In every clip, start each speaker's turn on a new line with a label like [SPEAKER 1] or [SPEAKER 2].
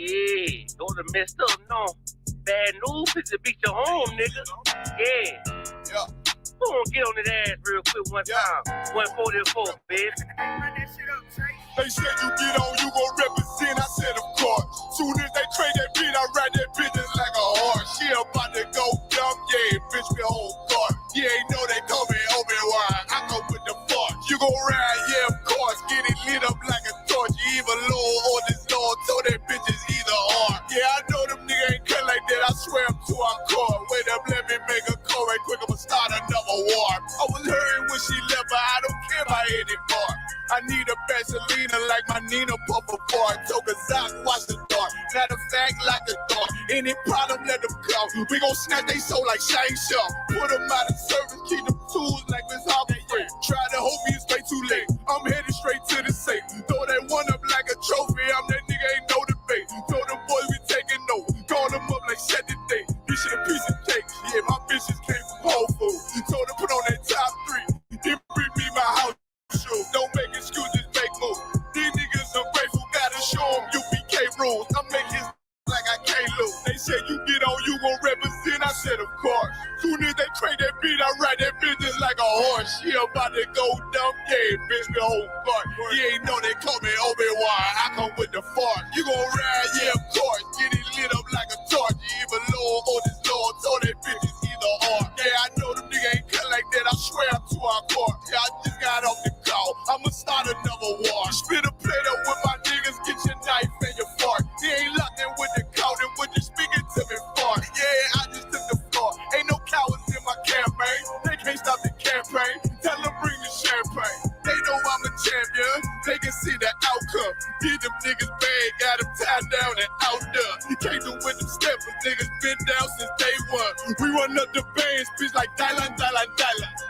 [SPEAKER 1] Yeah, those are messed up, no. Bad news, it's a beat your home, nigga. Yeah.
[SPEAKER 2] Yeah.
[SPEAKER 1] Go on, get on that ass real quick one time. 144, bitch.
[SPEAKER 2] They said you get on, you gon' represent. I said, of course. Soon as they trade that beat, I ride that bitch just like a horse. She about to go dumb, yeah, bitch, me whole court. You ain't know they call me Obi-Wan. I go with the force. You gon' ride, yeah, of course. Get it lit up like a torch. You either low or this Lord, so that bitch is either or. Yeah, I know them niggas ain't cut like that. I swear I'm to our core. Wait up, let me make a call right quick. I'ma start another war. I was hurting when she left, but I don't care about anymore. I need a Vaseline like my Nina Puffer bar. Took a Zach, watch the dark. Matter of fact, like the dark. Any problem, let them come. We gon' snatch they soul like Shane Shaw. Put them out of service, keep them tools like Miss Harvey. Try to hold me, it's way too late. I'm headed straight to the safe. Throw that one up like a trophy. I'm that nigga, ain't no debate. Told them boys we taking notes. Call them up like set the date. This shit a piece of cake. Yeah, my bitches came from Whole Foods. Told them put on that top 3. Then bring me my house. Don't make excuses, make moves. These niggas ungrateful, gotta show them UPK rules. I'm making like I can't lose. They said you get on, you gon' represent. I said, of course. Soon as they trade that beat, I ride that bitch just like a horse. She about to go dumb, yeah, bitch, the whole part. You ain't know they call me Obi-Wan. I come with the force. You gon' ride, yeah, of course. Get it lit up like a torch. You either low or this Lord, so that bitch is either or. Yeah, I know them niggas ain't cut like that. I swear I'm to our court. Yeah, I just got off the call. I'ma start another war. Spit a plate up with my niggas, get your knife and your fork. He ain't locked in with the count and when you speaking to me for. Yeah, I just took the floor. Ain't no cowards in my campaign. They can't stop the campaign. Tell them bring the champagne. They know I'm a champion. They can see the outcome. Get them niggas bad, got them tied down and out there. You can't do with them steppers. Niggas been down since day one. We run up the bands, bitch like Dylan.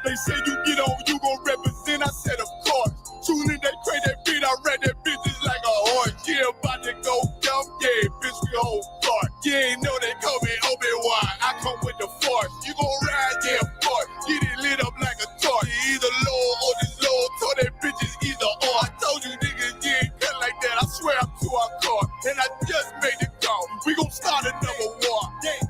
[SPEAKER 2] They say you get on, you gon' represent. I said, of course. Soon as they trade that beat, I read that bitch just like a horse. Yeah, about to go dumb, yeah, bitch, we whole part. You ain't know they call me Obi-Wan. I come with the force. You gon' ride, yeah, of course. Get it lit up like a torch. You either low or this low, so that bitch is either or. I told you niggas, you ain't cut like that. I swear I'm to our car. And I just made it call. We gon' start another war. Yeah.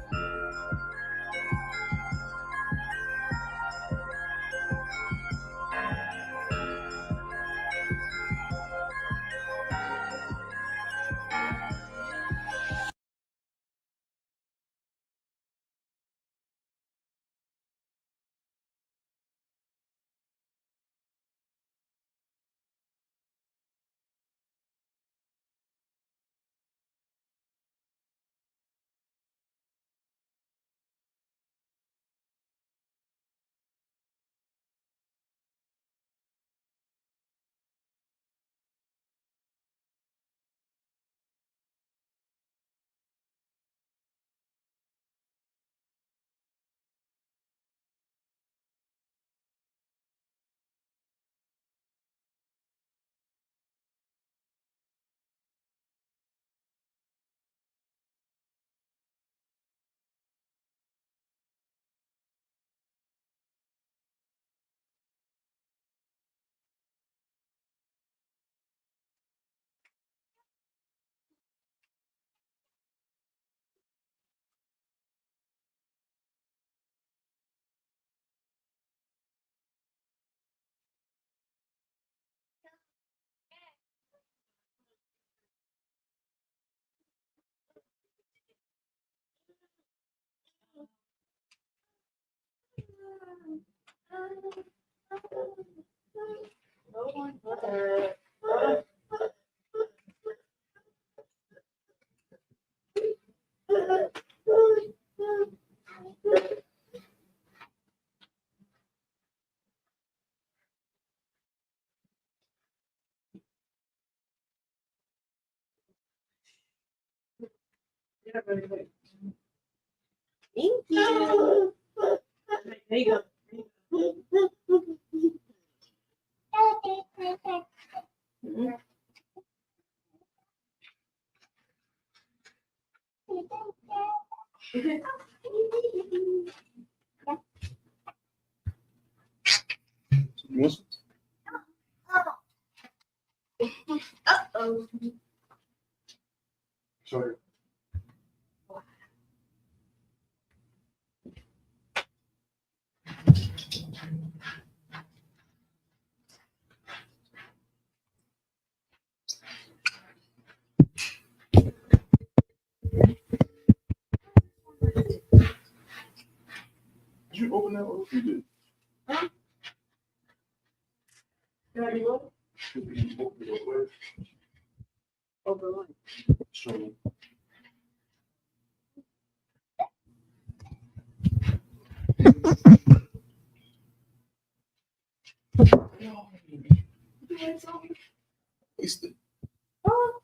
[SPEAKER 3] Thank you. There you go.
[SPEAKER 2] Uh-oh. Sorry. you open that or you did?
[SPEAKER 3] Huh? You already what? Over one.
[SPEAKER 2] So, wasted.
[SPEAKER 3] Oh.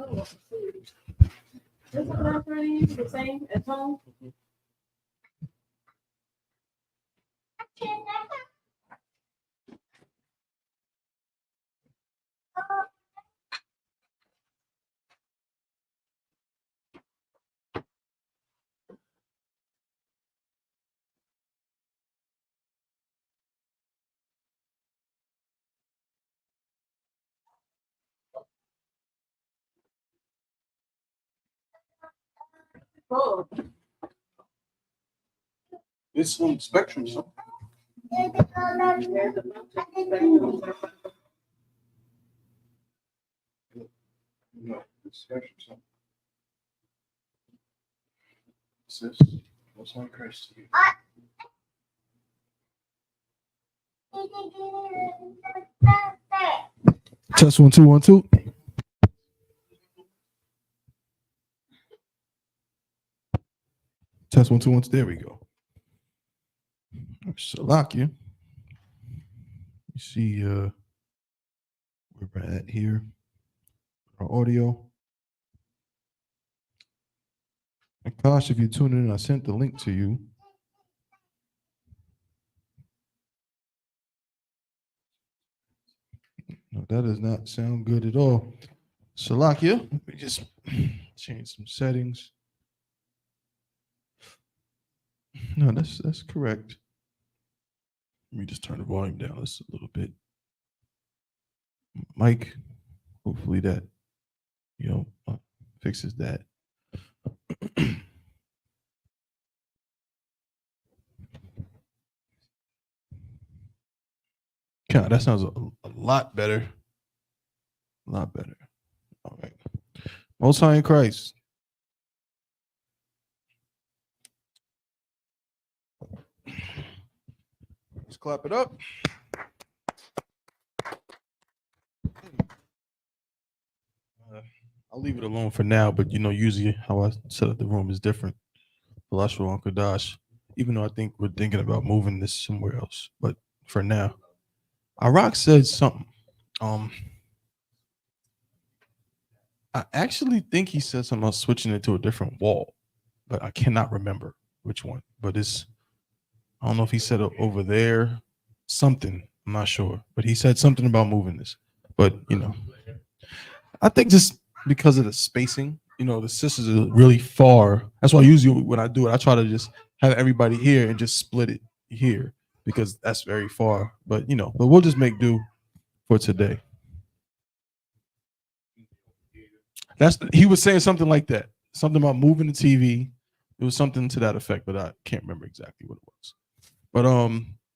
[SPEAKER 3] Oh, this one not pretty, the same at home. Oh,
[SPEAKER 2] It's on Spectrum, so.
[SPEAKER 3] there's a bunch of spectrums.
[SPEAKER 2] No, it's Spectrum, so. Sis, what's on Christ?
[SPEAKER 4] Test 1 2 1 2. Test 1 2 1 2. There we go. Salakia. You see where we're at here. Our audio. And Kosh, if you're tuning in, I sent the link to you. No, that does not sound good at all. Salakia, let me just change some settings. No, that's correct. Let me just turn the volume down just a little bit. Mike, hopefully that, fixes that. God, that sounds a lot better. A lot better. All right. Most High in Christ. Let's clap it up. I'll leave it alone for now, but usually how I set up the room is different. Lashawan Qadash, even though I think we're thinking about moving this somewhere else, but for now, Iraq said something. I actually think he said something about switching it to a different wall, but I cannot remember which one. But I don't know if he said it over there, something. I'm not sure, but he said something about moving this. But I think just because of the spacing, the sisters are really far. That's why usually when I do it, I try to just have everybody here and just split it here because that's very far. But but we'll just make do for today. He was saying something like that, something about moving the TV. It was something to that effect, but I can't remember exactly what it was. But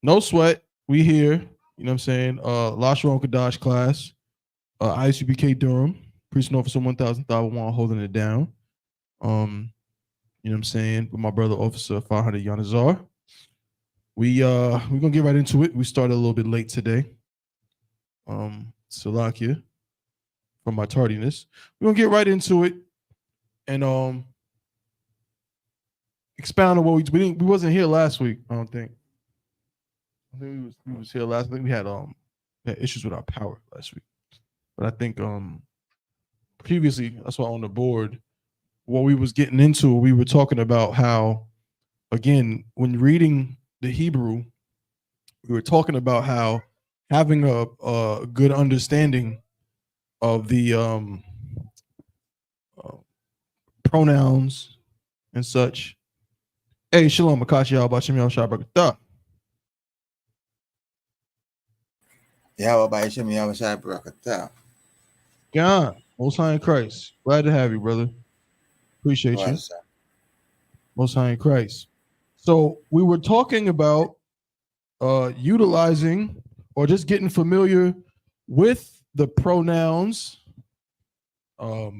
[SPEAKER 4] no sweat. We here. You know what I'm saying? Lashawan Qadash class. Isupk Durham. Priest Officer 1001 holding it down. You know what I'm saying? With my brother Officer 500 Yanazar. We're gonna get right into it. We started a little bit late today. Salakia for my tardiness. We're gonna get right into it and expound on what we wasn't here last week, I don't think. I think we was here last week. We had issues with our power last week. But I think previously, that's why on the board, what we was getting into, we were talking about how, again, when reading the Hebrew, we were talking about how having a good understanding of the pronouns and such. Hey, shalom, Makashi, Al Bashim, Yal Shabbat.
[SPEAKER 5] Yahweh by Hashem, Yahweh Shai Barakatah.
[SPEAKER 4] God, Most High in Christ. Glad to have you, brother. Appreciate you. Most High in Christ. So we were talking about utilizing or just getting familiar with the pronouns, what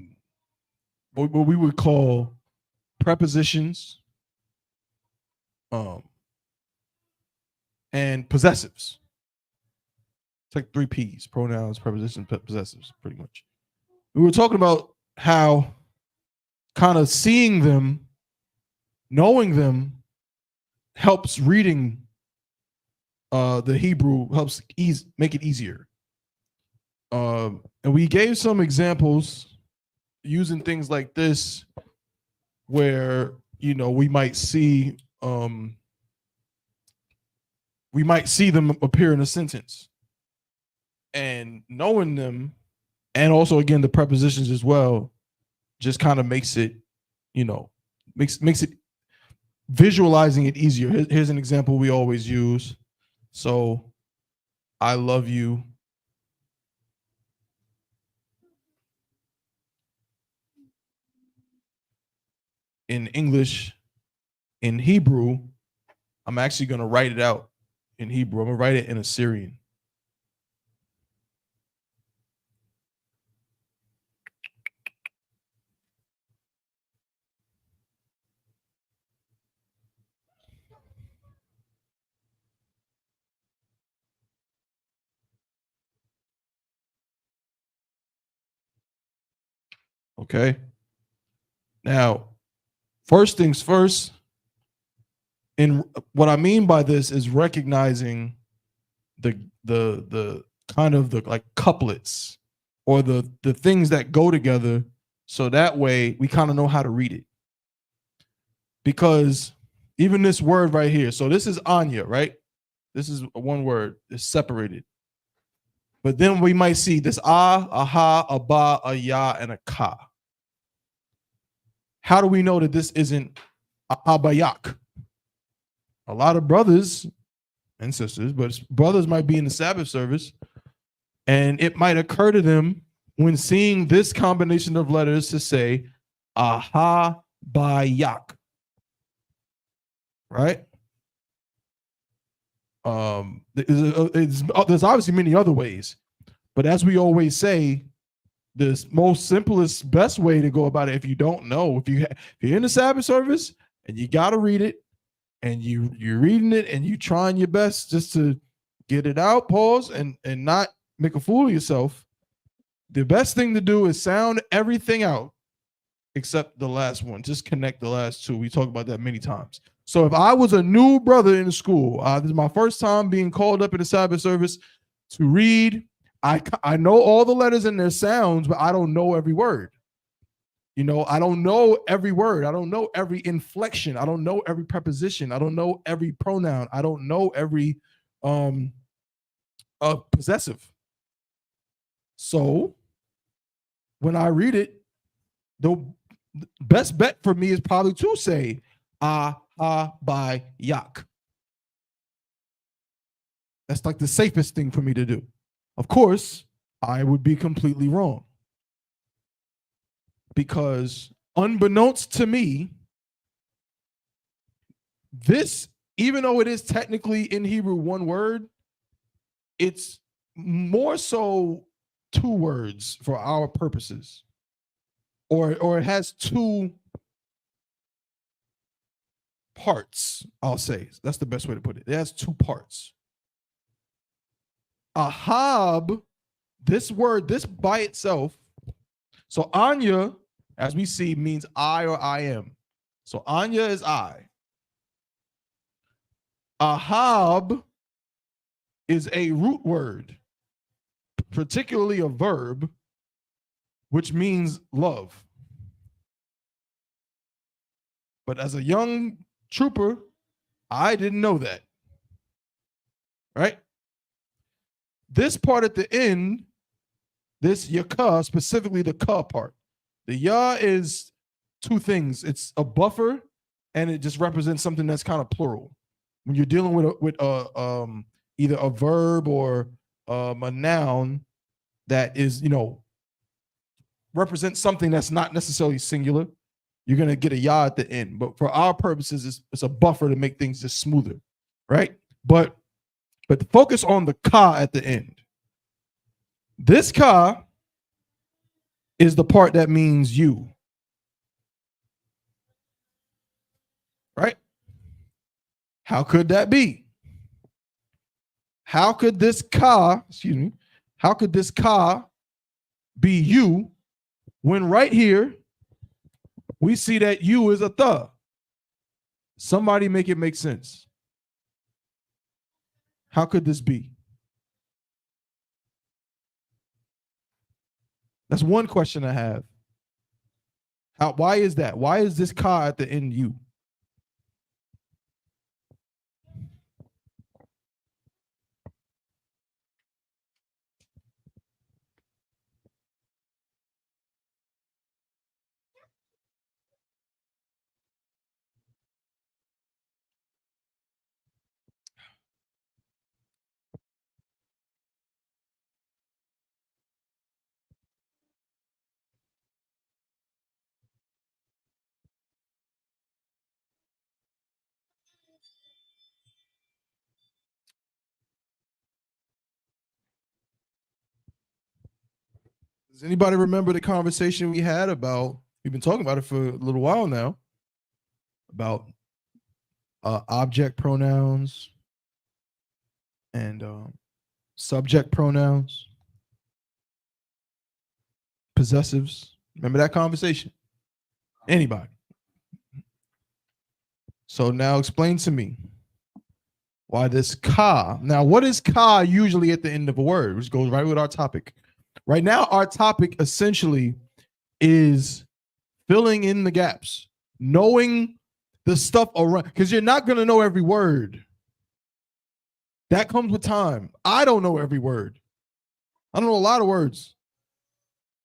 [SPEAKER 4] we would call prepositions, and possessives. It's like 3 P's: pronouns, prepositions, possessives, pretty much. We were talking about how kind of seeing them, knowing them, helps reading the Hebrew, helps make it easier. And we gave some examples using things like this, where we might see them appear in a sentence, and knowing them, and also again the prepositions as well, just kind of makes it, makes it visualizing it easier. Here's an example we always use. So, I love you. In English, in Hebrew, I'm actually going to write it out in Hebrew. I'm going to write it in Assyrian. Okay. Now, first things first, and what I mean by this is recognizing the kind of the like couplets or the things that go together, so that way we kind of know how to read it. Because even this word right here, so this is Anya, right? This is one word, it's separated. But then we might see this a ha, a ba, a ya, and a ka. How do we know that this isn't abayak? A lot of brothers and sisters, but brothers might be in the Sabbath service, and it might occur to them when seeing this combination of letters to say aha bayak, right? There's obviously many other ways, but as we always say, the most simplest, best way to go about it, if you don't know, if you're in the Sabbath service and you got to read it, and you're reading it and you trying your best just to get it out, pause, and not make a fool of yourself, the best thing to do is sound everything out except the last one. Just connect the last two. We talk about that many times. So if I was a new brother in school, this is my first time being called up in the Sabbath service to read. I know all the letters and their sounds, but I don't know every word. I don't know every word. I don't know every inflection. I don't know every preposition. I don't know every pronoun. I don't know every possessive. So when I read it, the best bet for me is probably to say by yak. That's like the safest thing for me to do. Of course, I would be completely wrong, because unbeknownst to me, this, even though it is technically in Hebrew one word, it's more so 2 words for our purposes, or it has 2 parts. I'll say that's the best way to put it. It has 2 parts. Ahab, this word, this by itself. So Anya, as we see, means I or I am. So Anya is I. Ahab is a root word, particularly a verb, which means love. But as a young trooper, I didn't know that. Right? This part at the end, this yaka, specifically the ka part. The ya is 2 things. It's a buffer, and it just represents something that's kind of plural. When you're dealing with either a verb or a noun that is, represents something that's not necessarily singular, you're going to get a ya at the end. But for our purposes, it's a buffer to make things just smoother, right? But focus on the ka at the end. This ka is the part that means you, right? How could that be? How could this ka be you when right here we see that you is a th? Somebody make it make sense. How could this be? That's one question I have. Why is that? Why is this ka at the end you? Does anybody remember the conversation we had about, we've been talking about it for a little while now, about object pronouns and subject pronouns, possessives? Remember that conversation? Anybody? So now explain to me why this ka. Now, what is ka usually at the end of a word? Which goes right with our topic. Right now, our topic essentially is filling in the gaps, knowing the stuff around, because you're not going to know every word. That comes with time. I don't know every word. I don't know a lot of words.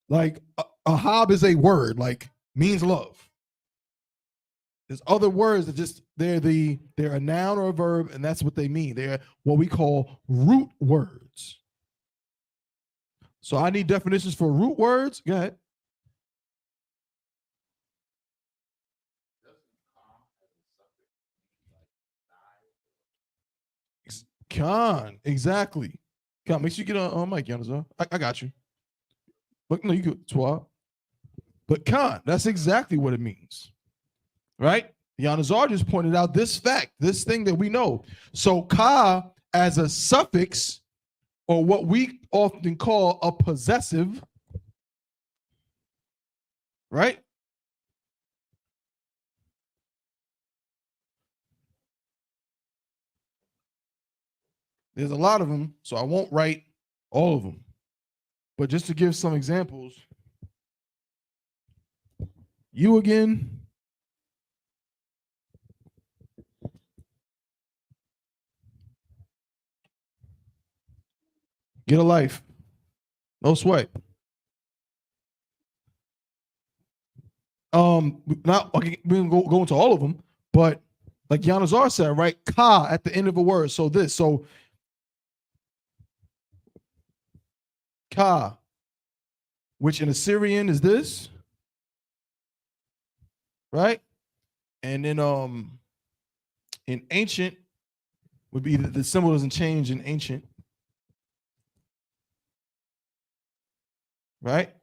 [SPEAKER 4] Like a hob is a word, like means love. There's other words that just they're a noun or a verb, and that's what they mean. They're what we call root words. So I need definitions for root words. Go ahead. Con, exactly. Con, make sure you get on mic, Yanazar. I got you. But no, you could twab. But con, that's exactly what it means. Right? Yanazar just pointed out this fact, this thing that we know. So ka as a suffix, or what we often call a possessive, right? There's a lot of them, so I won't write all of them. But just to give some examples, you again, get a life, no sweat. Not okay, we can go into all of them, but like Yanazar said, right? Ka at the end of a word. So ka, which in Assyrian is this, right? And then in ancient would be the symbol doesn't change in ancient, right?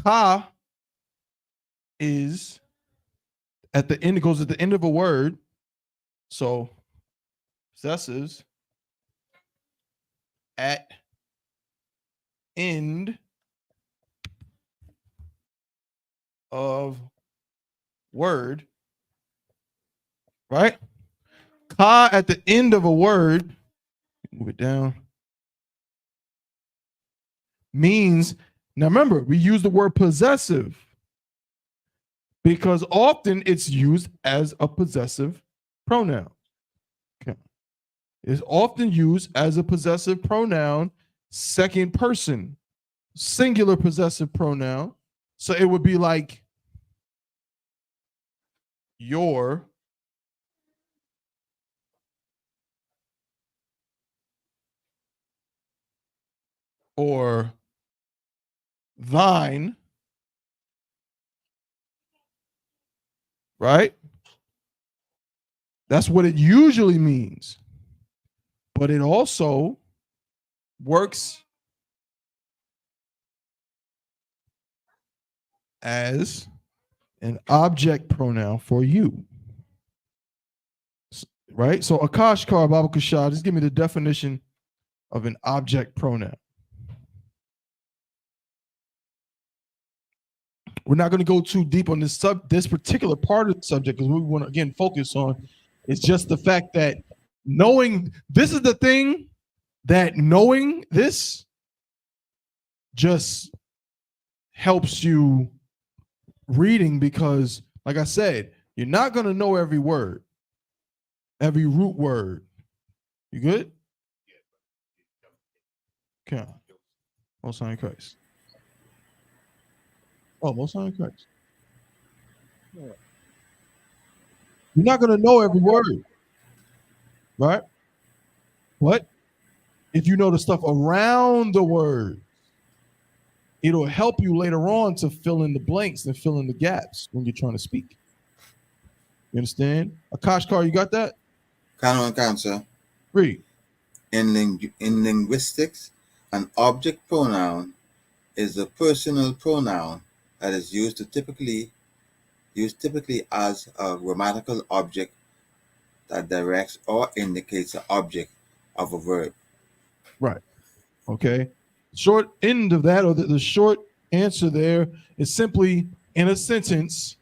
[SPEAKER 4] Ka is at the end, it goes at the end of a word. So possessives at end of word, right? Ka at the end of a word, move it down, means, now remember, we use the word possessive because often it's used as a possessive pronoun. Okay. It's often used as a possessive pronoun, second person, singular possessive pronoun. So it would be like your, or thine, right? That's what it usually means. But it also works as an object pronoun for you. Right? So Akash Kar Baba Kushad, just give me the definition of an object pronoun. We're not going to go too deep on this particular part of the subject because we want to again focus on is just the fact that knowing this is the thing that knowing this just helps you reading because, like I said, you're not going to know every word, every root word. You good? Okay. Most High in Christ. Oh, Most High in Christ. You're not going to know every word, right? But if you know the stuff around the word, it'll help you later on to fill in the blanks and fill in the gaps when you're trying to speak. You understand? Akash Kar, you got that?
[SPEAKER 5] Can, sir.
[SPEAKER 4] Read.
[SPEAKER 5] In linguistics, an object pronoun is a personal pronoun that is used typically as a grammatical object that directs or indicates the object of a verb.
[SPEAKER 4] Right. Okay. Short end of that, or the short answer there is simply in a sentence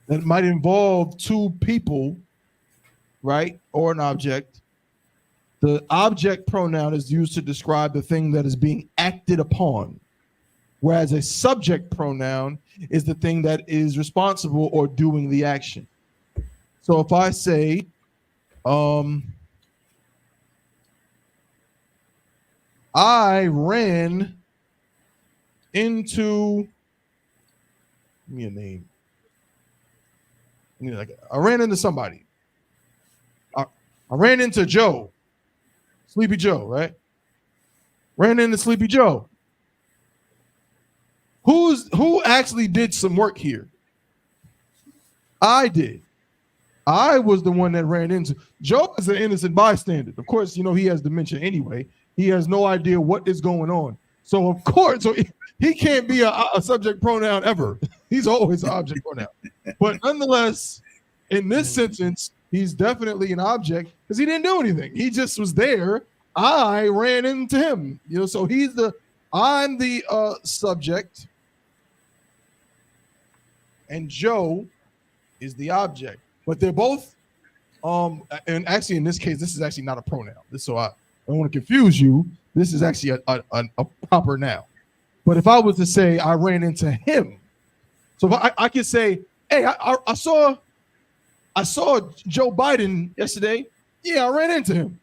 [SPEAKER 4] that might involve two people, right, or an object. The object pronoun is used to describe the thing that is being acted upon, whereas a subject pronoun is the thing that is responsible or doing the action. So if I say, I ran into, give me a name. I ran into somebody. I ran into Joe. Sleepy Joe, right? Ran into Sleepy Joe. Who actually did some work here? I did. I was the one that ran into. Joe is an innocent bystander. Of course, you know, he has dementia anyway. He has no idea what is going on. So of course, he can't be a subject pronoun ever. He's always an object pronoun. But nonetheless, in this sentence, he's definitely an object because he didn't do anything. He just was there. I ran into him. You know, so I'm the subject, and Joe is the object. But they're both, and actually in this case, this is actually not a pronoun. So I don't want to confuse you. This is actually a proper noun. But if I was to say I ran into him, so if I could say, hey, I saw Joe Biden yesterday. Yeah, I ran into him.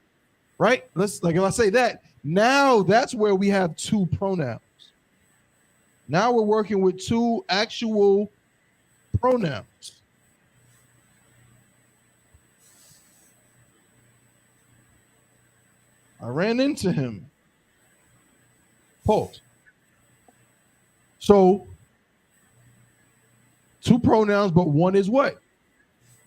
[SPEAKER 4] Right? If I say that, now that's where we have two pronouns. Now we're working with two actual pronouns. I ran into him. Pause. So, two pronouns, but one is what?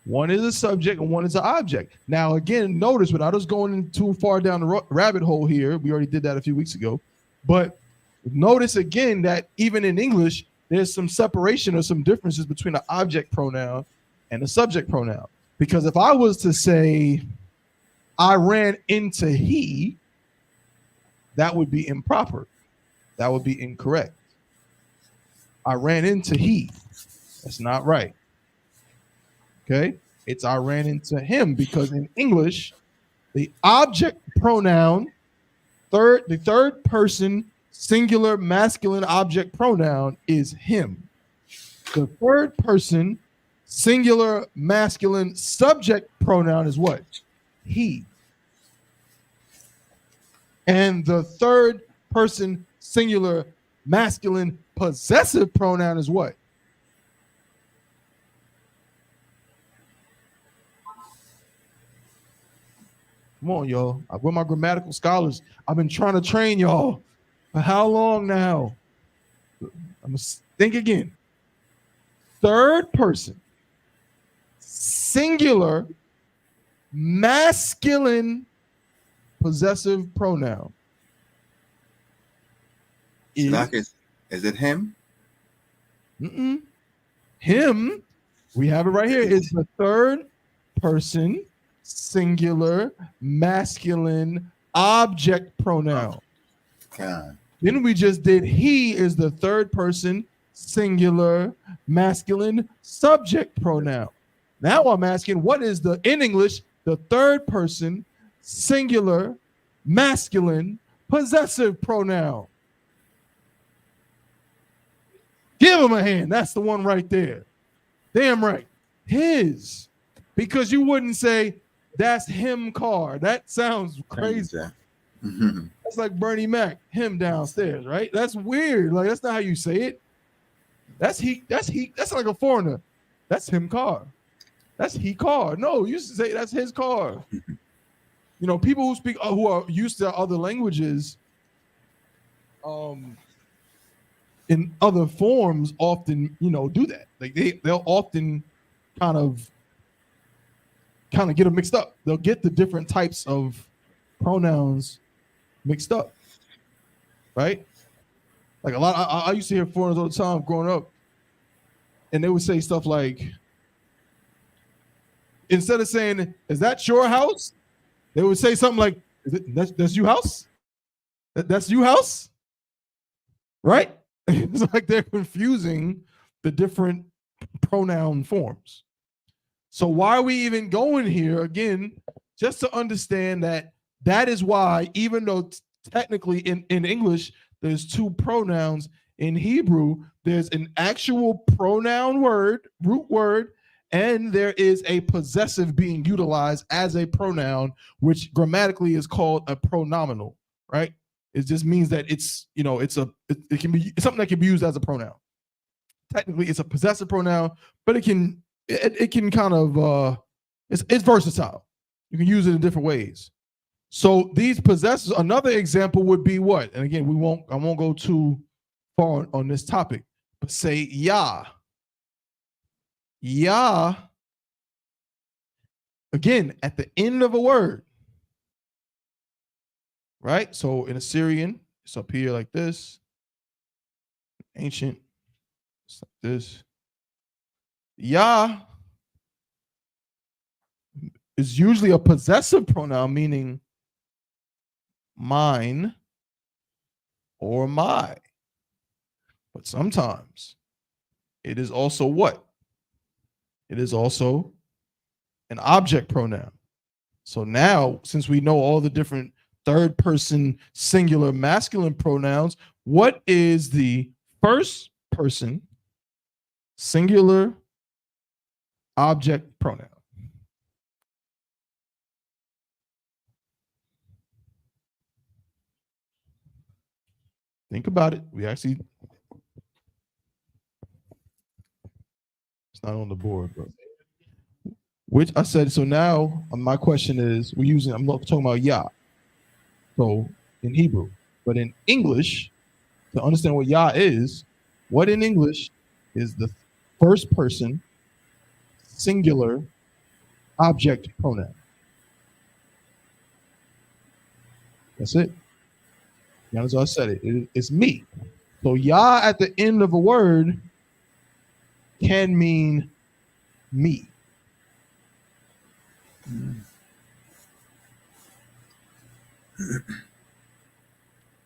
[SPEAKER 4] One is a subject and one is an object. Now, again, notice without us going too far down the rabbit hole here, we already did that a few weeks ago, but notice again that even in English, there's some separation or some differences between an object pronoun and a subject pronoun. Because if I was to say, I ran into he, that would be improper. That would be incorrect. I ran into he. That's not right. Okay? It's I ran into him because in English, the object pronoun, the third person singular masculine object pronoun is him. The third person singular masculine subject pronoun is what? He. And the third person singular masculine possessive pronoun is what? Come on, y'all. We're my grammatical scholars. I've been trying to train y'all. For how long now? I'm going to think again. Third person, singular, masculine, possessive pronoun.
[SPEAKER 5] Slack is it him?
[SPEAKER 4] Him, we have it right here, is the third person, singular, masculine, object pronoun.
[SPEAKER 5] God.
[SPEAKER 4] Then we just did he is the third person, singular, masculine, subject pronoun. Now I'm asking, what is in English, the third person, singular, masculine, possessive pronoun? Give him a hand. That's the one right there. Damn right. His. Because you wouldn't say, that's him car. That sounds crazy. That's like Bernie Mac, him downstairs, right? That's weird. Like, that's not how you say it. That's he. That's like a foreigner. That's him car. That's he car. No, you used to say that's his car. You know, people who speak, who are used to other languages, in other forms often, do that. Like they'll often kind of get them mixed up. They'll get the different types of pronouns mixed up, right? Like a lot, I used to hear foreigners all the time growing up, and they would say stuff like, instead of saying, "Is that your house?" they would say something like, "That's you house? That's you house?" Right? It's like they're confusing the different pronoun forms. So why are we even going here? Again, just to understand that is why, even though technically in English there's two pronouns, in Hebrew there's an actual pronoun word, root word, and there is a possessive being utilized as a pronoun, which grammatically is called a pronominal, right? It just means that it's, it can be something that can be used as a pronoun. Technically, it's a possessive pronoun, but it can kind of it's versatile. You can use it in different ways. So these possessors, another example would be what? And again, I won't go too far on this topic, but say Yah. Yah, again, at the end of a word. Right? So in Assyrian, it's up here like this. Ancient, it's like this. Yah is usually a possessive pronoun, meaning mine or my. But sometimes it is also what? It is also an object pronoun. So now, since we know all the different third person singular masculine pronouns, what is the first person singular object pronoun? Think about it. It's not on the board, bro. Which I said, so now my question is, I'm talking about Yah. So in Hebrew, but in English, to understand what Yah is, what in English is the first person singular object pronoun? That's it. As I said it's me. So Yah at the end of a word can mean me.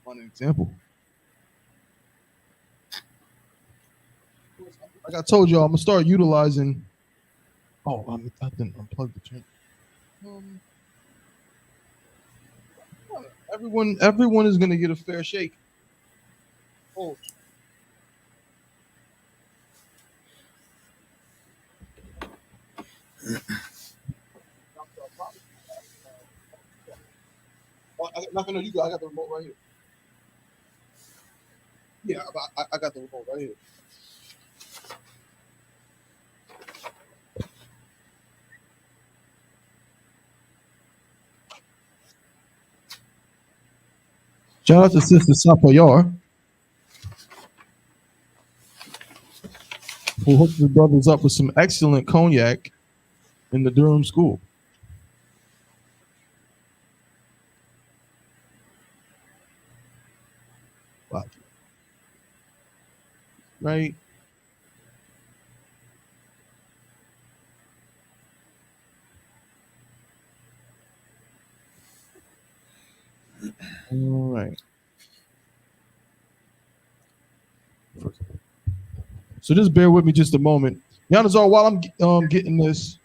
[SPEAKER 4] One example. Like I told y'all, I'm gonna start utilizing. Oh, I didn't unplug the chain. Everyone is gonna get a fair shake. Oh. I'm not gonna. I got the remote right here. Yeah, I got the remote right here. Shout out to Sister Sapoyar, who hooked the brothers up with some excellent cognac in the Durham school. Wow. Right. All right. So just bear with me just a moment. Yanazar, while I'm getting this,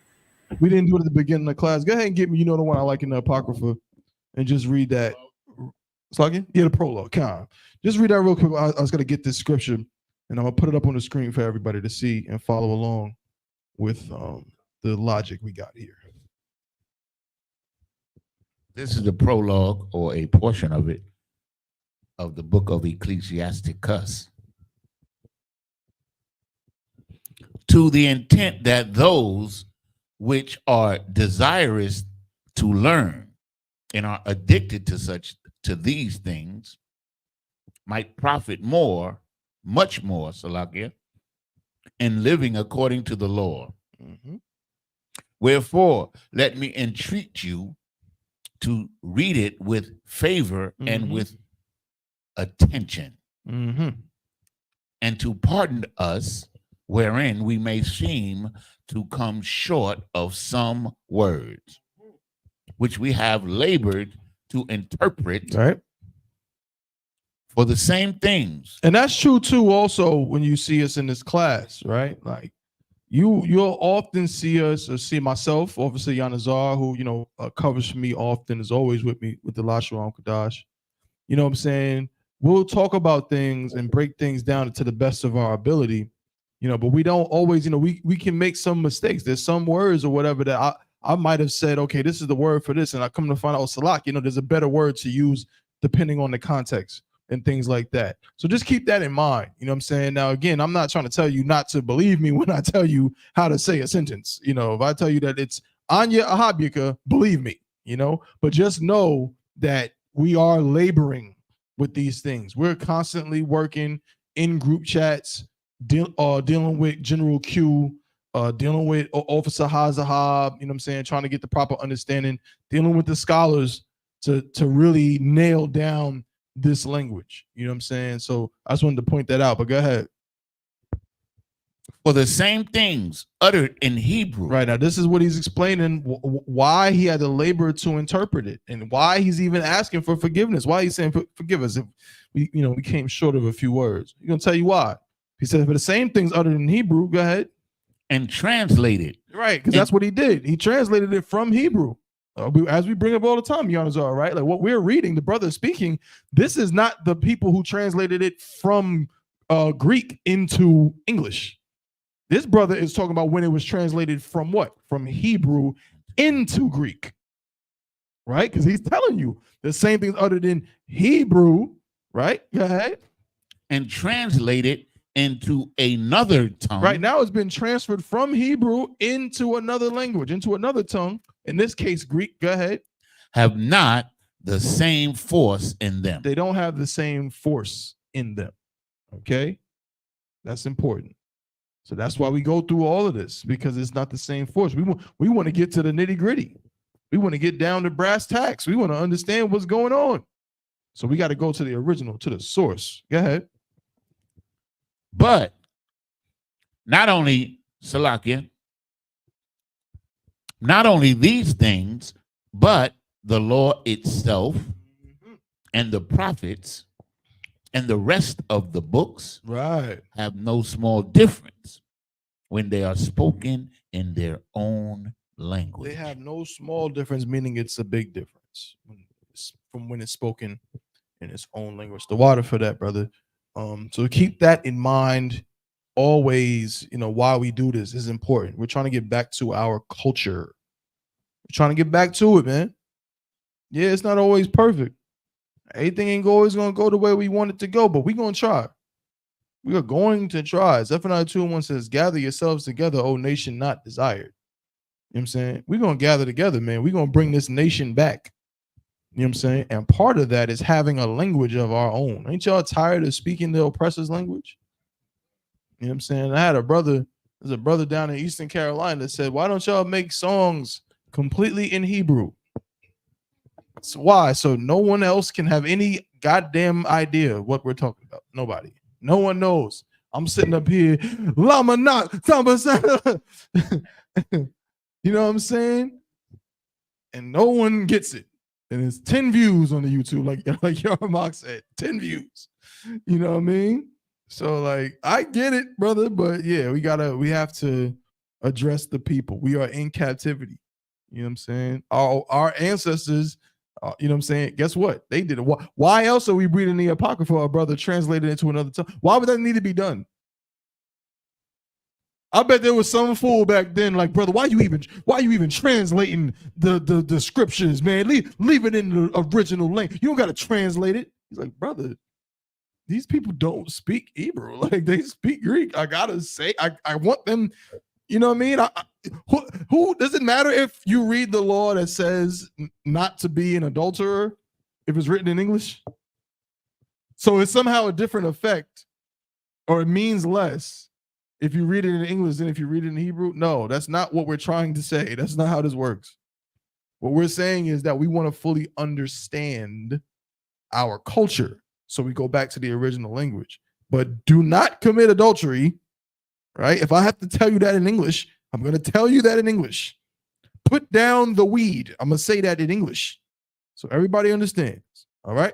[SPEAKER 4] we didn't do it at the beginning of the class. Go ahead and get me, the one I like in the Apocrypha, and just read that. Slugging? Yeah, the prologue. Come. Just read that real quick. I was going to get this scripture, and I'm going to put it up on the screen for everybody to see and follow along with the logic we got here.
[SPEAKER 6] This is the prologue, or a portion of it, of the book of Ecclesiasticus, to the intent that those which are desirous to learn and are addicted to these things might profit more, much more, Salakia, in living according to the law.
[SPEAKER 4] Mm-hmm.
[SPEAKER 6] Wherefore, let me entreat you to read it with favor and with attention, and to pardon us wherein we may seem to come short of some words, which we have labored to interpret,
[SPEAKER 4] right,
[SPEAKER 6] for the same things.
[SPEAKER 4] And that's true too. Also, when you see us in this class, right? Like you'll often see us, or see myself, Officer Yanazar, who covers for me often, is always with me with the Lashawan Qadash. You know what I'm saying? We'll talk about things and break things down to the best of our ability, but we don't always, we can make some mistakes. There's some words or whatever that I might have said, okay, this is the word for this, and I come to find out, Salak, there's a better word to use depending on the context and things like that. So just keep that in mind. You know what I'm saying? Now, again, I'm not trying to tell you not to believe me when I tell you how to say a sentence. If I tell you that it's Anya Ahabika, believe me, but just know that we are laboring with these things. We're constantly working in group chats, dealing with General Q, dealing with Officer Hazahab, you know what I'm saying, trying to get the proper understanding, dealing with the scholars to really nail down this language. You know what I'm saying? So I just wanted to point that out, but go ahead.
[SPEAKER 6] For the same things uttered in Hebrew.
[SPEAKER 4] Right, now this is what he's explaining, why he had to labor to interpret it, and why he's even asking for forgiveness, why he's saying forgive us if we came short of a few words. He's gonna tell you why. He said, for the same things uttered in Hebrew, go ahead.
[SPEAKER 6] And translated.
[SPEAKER 4] Right, because that's what he did. He translated it from Hebrew. As we bring up all the time, Yanazar, right? Like what we're reading, the brother speaking, this is not the people who translated it from Greek into English. This brother is talking about when it was translated from what? From Hebrew into Greek, right? Because he's telling you the same things uttered in Hebrew, right? Go ahead.
[SPEAKER 6] And translated into another tongue.
[SPEAKER 4] Right, now it's been transferred from Hebrew into another language, into another tongue. In this case, Greek. Go ahead.
[SPEAKER 6] Have not the same force in them.
[SPEAKER 4] They don't have the same force in them. Okay? That's important. So that's why we go through all of this, because it's not the same force. We want to get to the nitty-gritty. We want to get down to brass tacks. We want to understand what's going on. So we got to go to the original, to the source. Go ahead.
[SPEAKER 6] But not only Salakia, not only these things, but the law itself and the prophets and the rest of the books,
[SPEAKER 4] right,
[SPEAKER 6] have no small difference when they are spoken in their own language.
[SPEAKER 4] They have no small difference, meaning it's a big difference from when it's spoken in its own language. The water for that, brother. So keep that in mind always. Why we do this is important. We're trying to get back to our culture. We're trying to get back to it, man. Yeah, it's not always perfect. Everything ain't always going to go the way we want it to go, but we're going to try. We are going to try. Zephaniah 2:1 says, gather yourselves together, O nation not desired. You know what I'm saying? We're going to gather together, man. We're going to bring this nation back. You know what I'm saying? And part of that is having a language of our own. Ain't y'all tired of speaking the oppressor's language? You know what I'm saying? I had a brother, there's a brother down in Eastern Carolina that said, why don't y'all make songs completely in Hebrew? So why? So no one else can have any goddamn idea of what we're talking about. Nobody. No one knows. I'm sitting up here, Lama not, you know what I'm saying? And no one gets it. And it's 10 views on the YouTube, like Yarmark said, 10 views. You know what I mean? So like, I get it, brother, but yeah, we have to address the people. We are in captivity. You know what I'm saying? Our ancestors, you know what I'm saying? Guess what? They did it. Why else are we reading the Apocrypha, our brother, translated into another tongue? Why would that need to be done? I bet there was some fool back then, like, brother, why you even translating the scriptures, man? Leave it in the original language. You don't got to translate it. He's like, brother, these people don't speak Hebrew. Like, they speak Greek. I gotta say, I want them, you know what I mean? Who does it matter if you read the law that says not to be an adulterer if it's written in English? So it's somehow a different effect, or it means less if you read it in English than if you read it in Hebrew. No, that's not what we're trying to say. That's not how this works. What we're saying is that we want to fully understand our culture. So we go back to the original language. But do not commit adultery, right? If I have to tell you that in English, I'm going to tell you that in English. Put down the weed. I'm going to say that in English. So everybody understands, all right?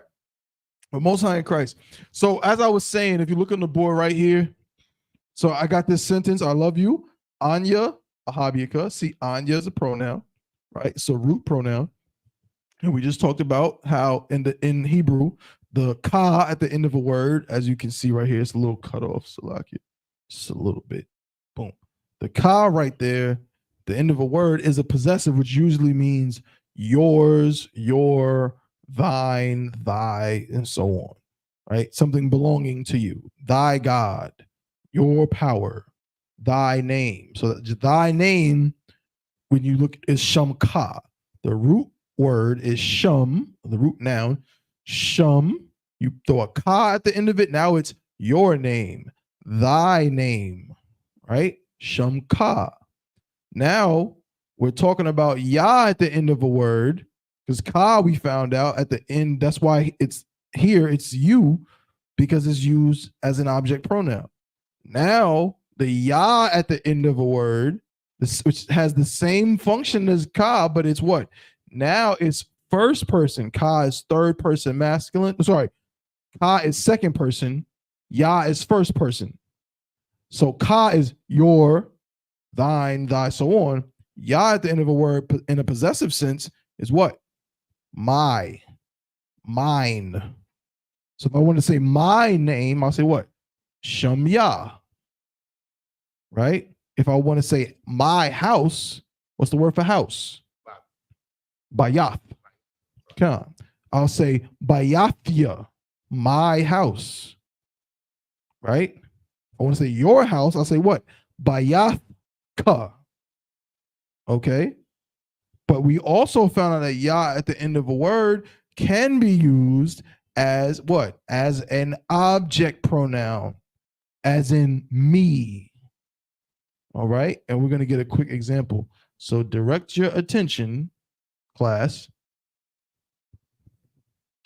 [SPEAKER 4] But Most High in Christ. So as I was saying, if you look on the board right here, so I got this sentence, I love you, Anya, Ahabika. See, Anya is a pronoun, right? So root pronoun. And we just talked about how in Hebrew, the ka at the end of a word, as you can see right here, it's a little cut off, Salakia. Just a little bit. Boom. The ka right there, the end of a word, is a possessive, which usually means yours, your, thine, thy, and so on, right? Something belonging to you. Thy God, your power, thy name. So thy name, when you look, is shamka. The root word is shum, the root noun, shum. You throw a ka at the end of it. Now it's your name, thy name, right? Shamka. Now we're talking about yah at the end of a word, because ka, we found out at the end, that's why it's here, it's you, because it's used as an object pronoun. Now the yah at the end of a word, which has the same function as ka, but it's what? Now it's first person. Ka is third person masculine. Sorry, ka is second person. Yah is first person. So ka is your, thine, thy, so on. Yah at the end of a word in a possessive sense is what? My, mine. So if I want to say my name, I'll say what? Shum Yah. Right? If I want to say my house, what's the word for house? Bayath. Come. I'll say Bayathia, my house. Right? I want to say your house, I'll say what? Bayathka. Okay? But we also found out that Yah at the end of a word can be used as what? As an object pronoun, as in me. All right? And we're going to get a quick example. So direct your attention, class,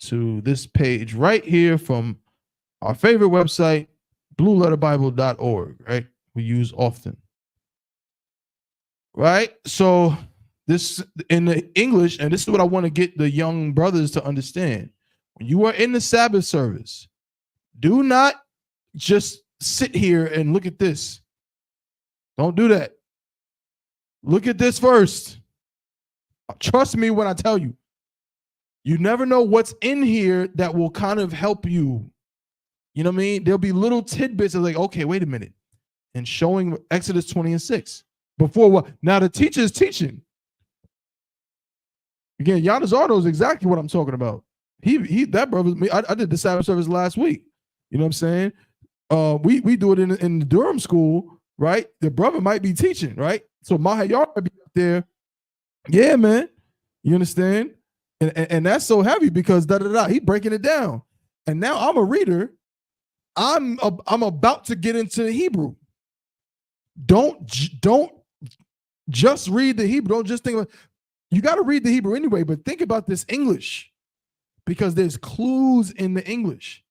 [SPEAKER 4] to this page right here from our favorite website, blueletterbible.org, right? We use often. Right? So this in the English, and this is what I want to get the young brothers to understand. When you are in the Sabbath service, do not just sit here and look at this. Don't do that. Look at this first. Trust me when I tell you. You never know what's in here that will kind of help you. You know what I mean? There'll be little tidbits of like, okay, wait a minute. And showing Exodus 20:6. Before what? Now the teacher is teaching. Again, Yanazar knows exactly what I'm talking about. That brother, I did the Sabbath service last week. You know what I'm saying? We do it in the Durham school, right? The brother might be teaching, right? So Mahayar might be up there. Yeah, man. You understand? And that's so heavy because he breaking it down. And now I'm a reader. I'm about to get into the Hebrew. Don't just read the Hebrew. Don't just think about, you got to read the Hebrew anyway, but think about this English, because there's clues in the English.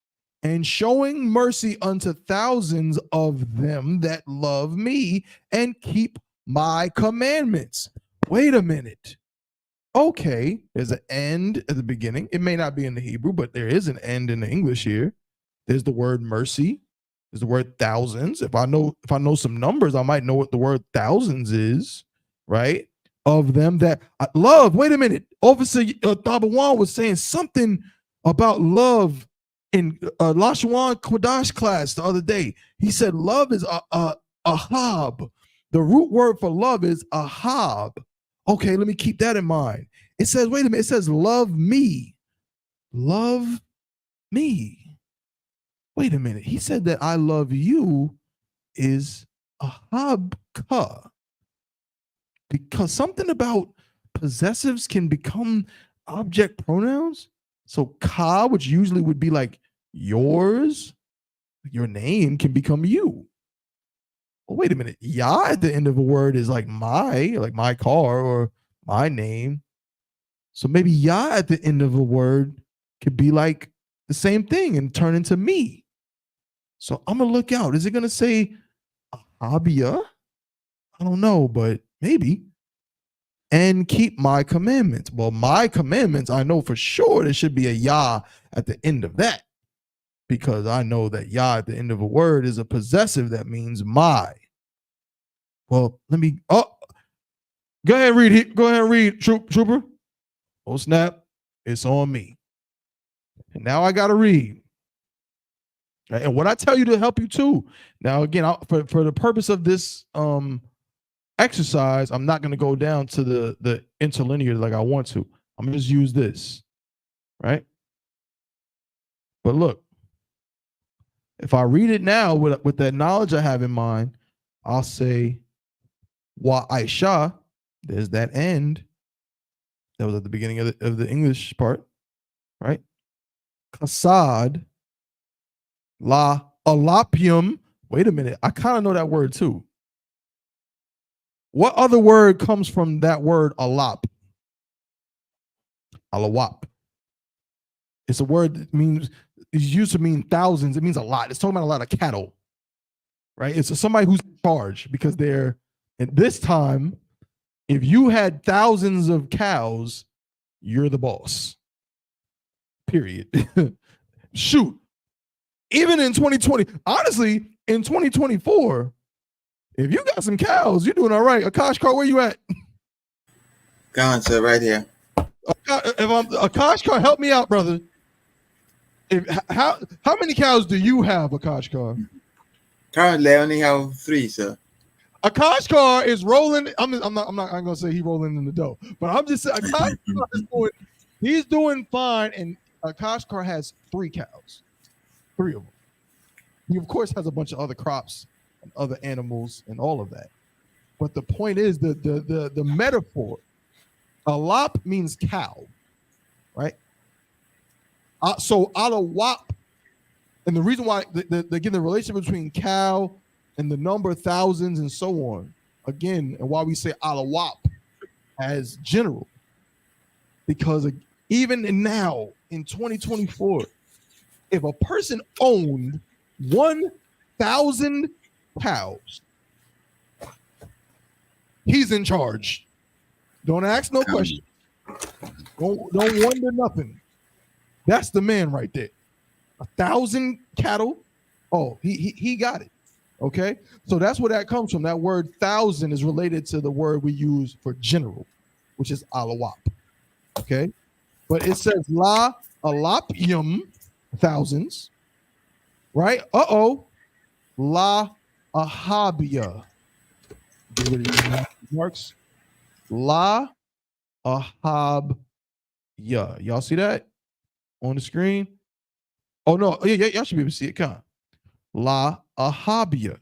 [SPEAKER 4] And showing mercy unto thousands of them that love me and keep my commandments. Wait a minute. Okay, there's an end at the beginning. It may not be in the Hebrew, but there is an end in the English here. There's the word mercy. There's the word thousands. If I know some numbers, I might know what the word thousands is, right? Of them that I love. Wait a minute. Officer Tabawan was saying something about love in Lashawan Qadash class the other day. He said love is ahab. The root word for love is ahab. Okay, let me keep that in mind. It says, wait a minute, it says love me. Love me. Wait a minute. He said that I love you is ahabka. Because something about possessives can become object pronouns. So ka, which usually would be like yours, your name, can become you. Well, wait a minute. Ya at the end of a word is like my car or my name. So maybe ya at the end of a word could be like the same thing and turn into me. So I'm gonna look out. Is it gonna say ahabia? I don't know, but maybe. And keep my commandments. Well, my commandments, I know for sure there should be a ya at the end of that, because I know that ya at the end of a word is a possessive that means my. Well, go ahead and read. Go ahead and read, Trooper. Oh, snap. It's on me. And now I got to read. And what I tell you to help you too. Now, again, for the purpose of this exercise, I'm not going to go down to the interlinear like I want to. I'm going to just use this, right? But look, if I read it now with that knowledge I have in mind, I'll say, Wa Aisha, there's that end. That was at the beginning of the English part, right? Kasad, La Alapium. Wait a minute. I kind of know that word too. What other word comes from that word alap? Alawap. It's a word that it's used to mean thousands. It means a lot. It's talking about a lot of cattle, right? It's somebody who's in charge, because they're, at this time, if you had thousands of cows, you're the boss. Period. Shoot. Even in 2020, honestly, in 2024, if you got some cows, you're doing all right. Akashkar, where you at?
[SPEAKER 5] Go on, sir, right here.
[SPEAKER 4] Akashkar, help me out, brother. How many cows do you have, Akashkar?
[SPEAKER 5] Currently, I only have 3, sir.
[SPEAKER 4] Akashkar is rolling. I'm gonna say he rolling in the dough, but I'm just saying Akashkar is he's doing fine, and Akashkar has 3 cows, 3 of them. He of course has a bunch of other crops and other animals and all of that. But the point is the metaphor. Alap means cow, right? So alawap, and the reason why again the relationship between cow and the number of thousands and so on, again, and why we say alawap as general, because even now in 2024, if a person owned 1,000 cows, he's in charge. Don't ask no question. Don't wonder nothing. That's the man right there. 1,000 cattle. Oh, he got it. Okay, so that's where that comes from. That word thousand is related to the word we use for general, which is alawap. Okay, but it says la alapium, thousands, right? La ahabia. Get rid of these marks. La ahabia. Y'all see that on the screen? Oh no, yeah, y'all should be able to see it. Come on. La ahabia.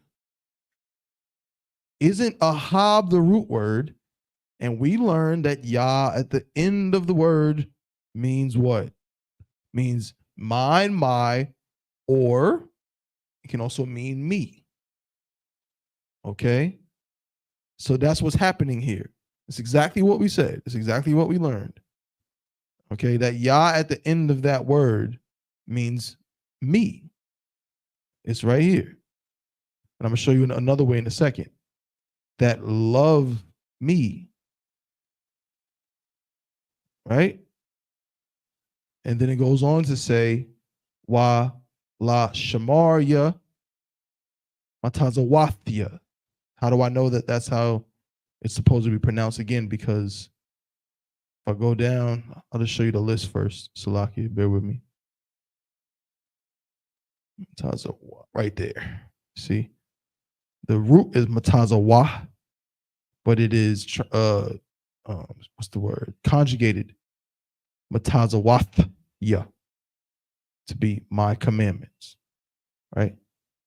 [SPEAKER 4] Isn't ahab the root word? And we learned that ya at the end of the word means what? Means mine, my, or it can also mean me. Okay? So that's what's happening here. It's exactly what we said. It's exactly what we learned. Okay? That Yah at the end of that word means me. It's right here. And I'm going to show you another way in a second. That love me. Right? And then it goes on to say, Wa la shamarya matazawathia. How do I know that that's how it's supposed to be pronounced again? Because if I go down, I'll just show you the list first. Salaki, bear with me. Matazawa, right there. See? The root is matazawa, but it is, what's the word? Conjugated. Matazawathya. To be my commandments. Right?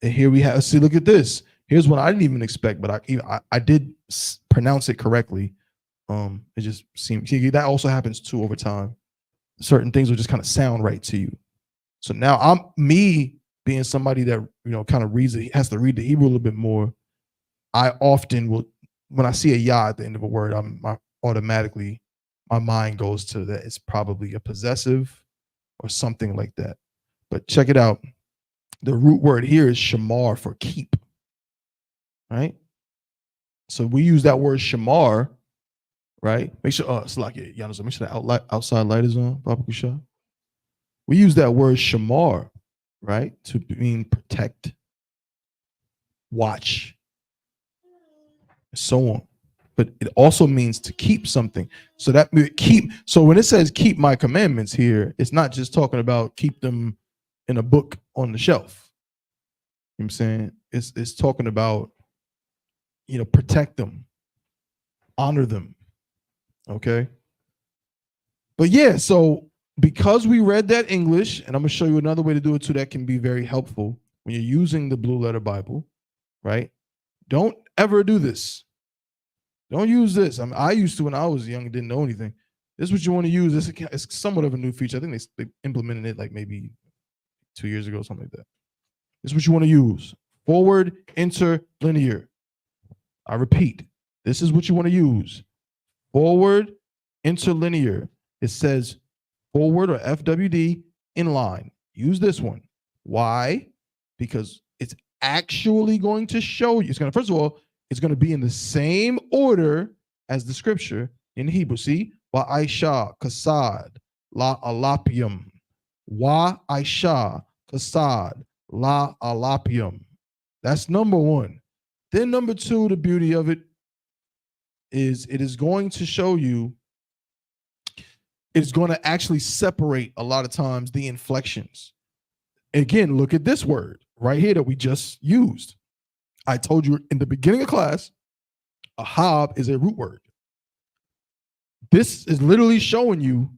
[SPEAKER 4] And here we have, see, look at this. Here's what I didn't even expect, but I did pronounce it correctly. It just seemed, see, that also happens too over time. Certain things will just kind of sound right to you. So now me being somebody that, kind of reads it, has to read the Hebrew a little bit more. I often will, when I see a Yah at the end of a word, automatically, my mind goes to that it's probably a possessive or something like that. But check it out. The root word here is shamar, for keep. Right? So we use that word shamar, right? Make sure, Salaki, Giannis, make sure the outside light is on, Baba Kusha. We use that word shamar, right? To mean protect, watch, and so on. But it also means to keep something. So that so when it says keep my commandments here, it's not just talking about keep them in a book on the shelf. You know what I'm saying? It's talking about, protect them, honor them. Okay. But yeah, so because we read that English, and I'm going to show you another way to do it too that can be very helpful when you're using the Blue Letter Bible, right? Don't ever do this. Don't use this. I used to when I was young and didn't know anything. This is what you want to use. This is somewhat of a new feature. I think they implemented it like maybe 2 years ago, something like that. This is what you want to use. Forward, interlinear. I repeat, this is what you want to use. Forward, interlinear. It says forward or FWD inline. Use this one. Why? Because it's actually going to show you. It's going to, first of all, it's going to be in the same order as the scripture in Hebrew. See? Wa Aisha, Kasad, La Alapium. Wa Aisha, Kasad, La Alapium. That's number one. Then number two, the beauty of it is going to show you, it's going to actually separate a lot of times the inflections. Again, look at this word right here that we just used. I told you in the beginning of class, ahab is a root word. This is literally showing you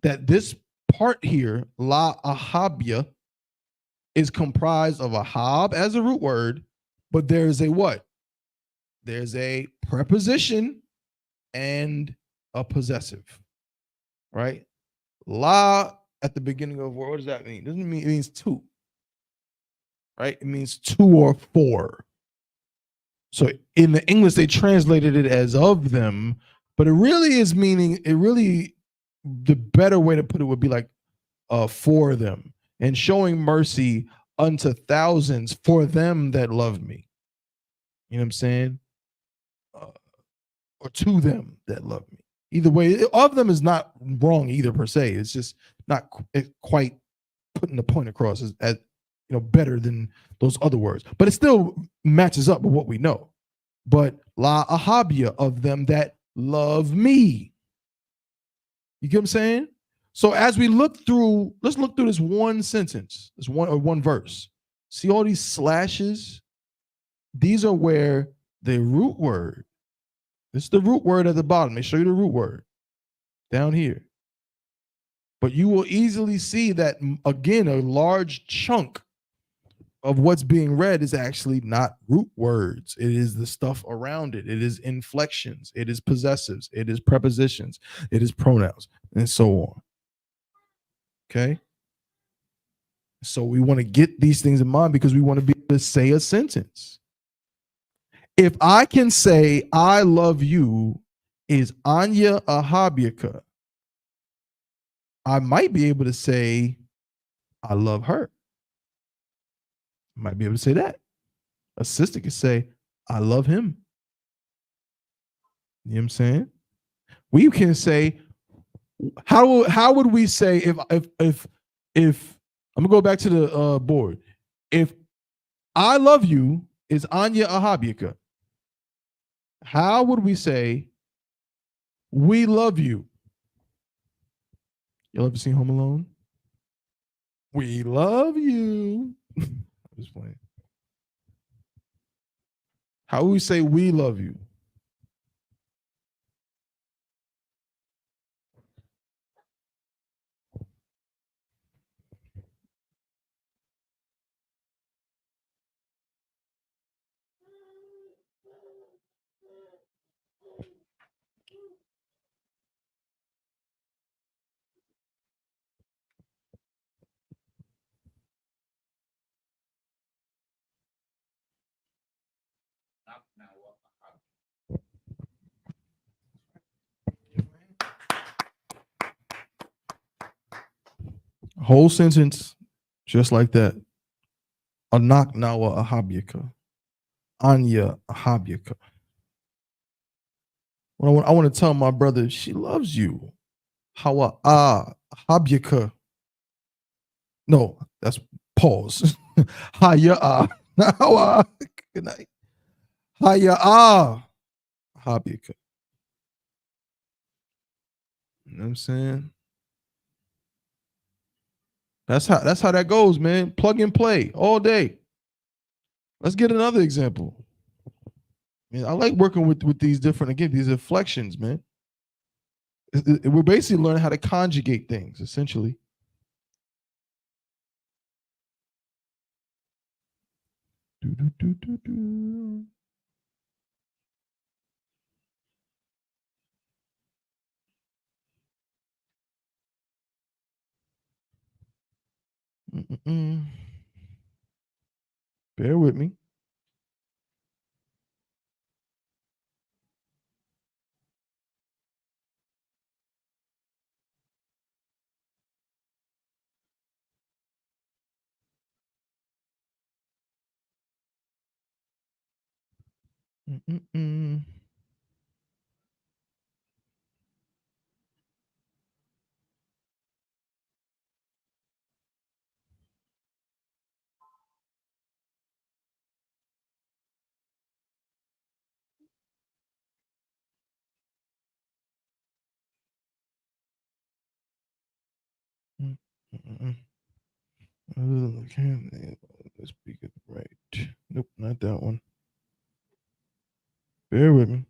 [SPEAKER 4] that this part here, la ahabia, is comprised of ahab as a root word, but there's a what? There's a preposition and a possessive, right? La at the beginning of a word, what does that mean? It doesn't mean, it means two, right? It means two or four. So in the English, they translated it as of them, but it really is meaning, the better way to put it would be like for them, and showing mercy unto thousands for them that love me. You know what I'm saying? Or to them that love me. Either way, of them is not wrong either per se. It's just not quite putting the point across as better than those other words. But it still matches up with what we know. But la ahabia, of them that love me. You get what I'm saying? So as we look through, let's look through this one sentence, this one verse. See all these slashes? These are where the root word, this is the root word at the bottom. Let me show you the root word down here. But you will easily see that, again, a large chunk of what's being read is actually not root words. It is the stuff around it. It is inflections. It is possessives. It is prepositions. It is pronouns, and so on. Okay. So we want to get these things in mind because we want to be able to say a sentence. If I can say I love you is Anya Ahabika, I might be able to say I love her. I might be able to say that. A sister could say I love him. You know what I'm saying? We can say how would we say if I'm gonna go back to the board. If I love you is Anya Ahabika, how would we say we love you? Y'all ever seen Home Alone? We love you. I'm just playing. How would we say we love you? Whole sentence, just like that. Anak nawa ahabika. Anya ahabika. I want to tell my brother she loves you. Hawa ahabika. No, that's pause. Haya Hawa. Good night. Haya ahabika. You know what I'm saying? That's how that goes, man. Plug and play all day. Let's get another example. Man, I like working with these different, again, these inflections, man. We're basically learning how to conjugate things, essentially. Bear with me. Let's speak it right. Nope, not that one. Bear with me.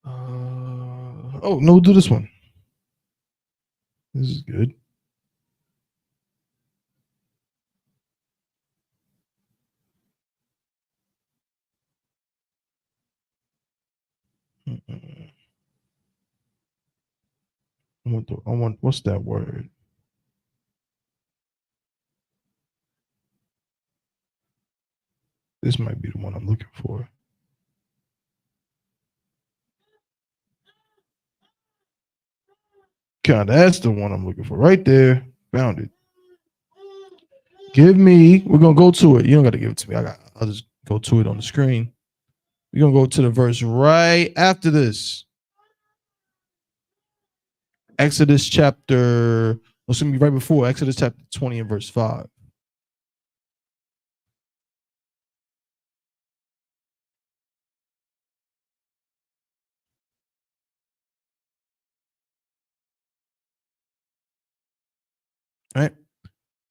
[SPEAKER 4] Oh no, we'll do this one. This is good. I want what's that word? This might be the one I'm looking for. God, that's the one I'm looking for. Right there. Found it. Give me, we're gonna go to it. You don't gotta give it to me. I'll just go to it on the screen. We're gonna go to the verse right after this. Exodus chapter, it's gonna be right before Exodus chapter 20 and verse 5. All right.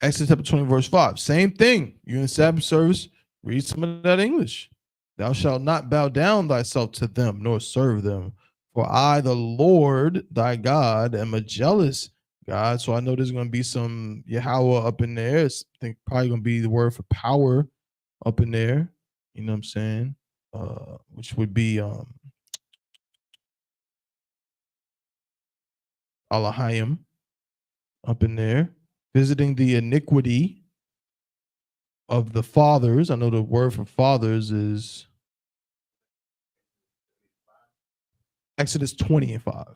[SPEAKER 4] Exodus chapter 20, verse 5. Same thing. You're in the Sabbath service. Read some of that English. Thou shalt not bow down thyself to them, nor serve them. For I, the Lord thy God, am a jealous God. So I know there's gonna be some Yahweh up in there. I think probably gonna be the word for power up in there. You know what I'm saying? Which would be Alahayim up in there, visiting the iniquity of the fathers. I know the word for fathers is Exodus 20 and 5.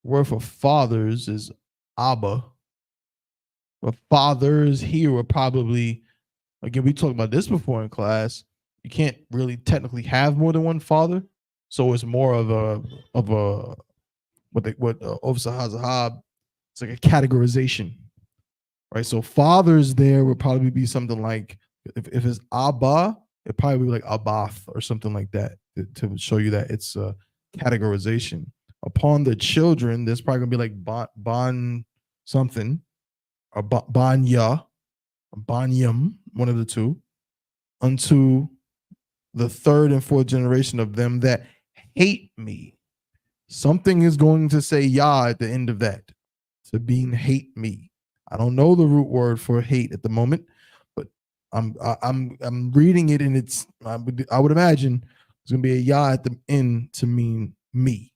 [SPEAKER 4] Word for fathers is Abba. But fathers here were probably, again, we talked about this before in class. You can't really technically have more than one father. So it's more of a what Officer Hazahab, it's like a categorization, right? So fathers there would probably be something like, if it's Abba, it'd probably be like Abath or something like that to show you that it's a categorization. Upon the children, there's probably gonna be like Ban something, or Banya, Banyam, one of the two, unto the third and fourth generation of them that hate me. Something is going to say Yah at the end of that. To being hate me. I don't know the root word for hate at the moment, but I'm reading it, and I would imagine there's gonna be a Yah at the end to mean me.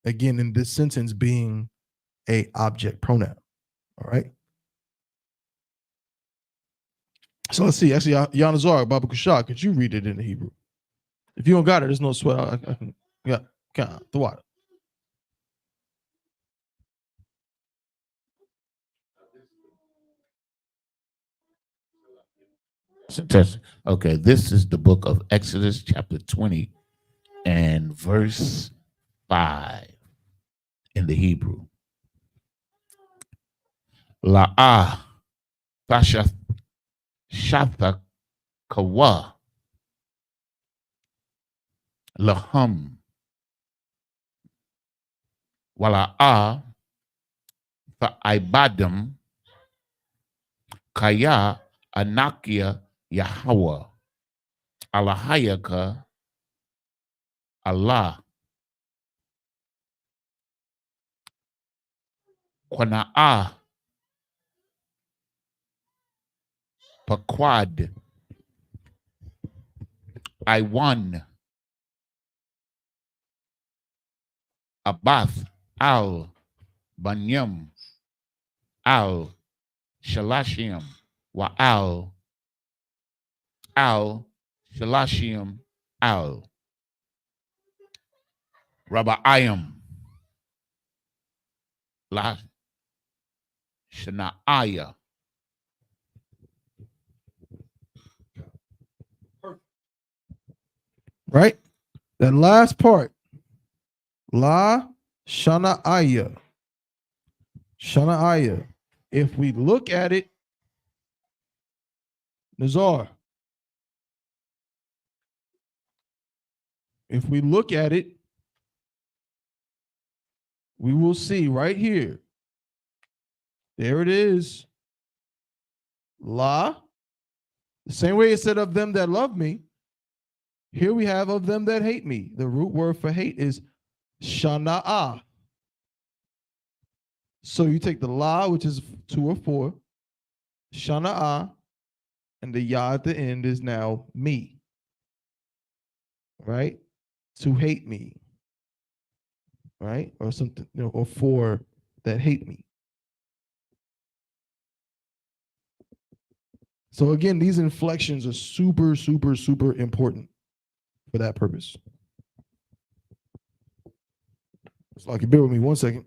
[SPEAKER 4] Again, in this sentence being a object pronoun. All right. So let's see. Actually, Yanazar, Baba Kushak, could you read it in the Hebrew? If you don't got it, there's no sweat. I can, yeah, the water.
[SPEAKER 6] Fantastic. Okay, this is the book of Exodus, chapter 20, and verse 5 in the Hebrew. La'ah Tasha Shatha Kawa Laham Wala'ah Fa'ibadam Kaya Anakia Yahweh Alahayaka Allah Kwana'ah Paquad Iwan Abath Al Banyam Al Shalashim wa Al Shalashim Al Rabbaayim La Shanaaya.
[SPEAKER 4] Right? That last part. La Shanaaya. Shanaaya. If we look at it, Nazar, if we look at it, we will see right here. There it is. La. The same way it said of them that love me. Here we have of them that hate me. The root word for hate is Shana'ah. So you take the La, which is 2 or 4, Shana'ah, and the Yah at the end is now me. Right? To hate me. Right? Or something, or for that hate me. So again, these inflections are super, super, super important for that purpose. So like, bear with me 1 second.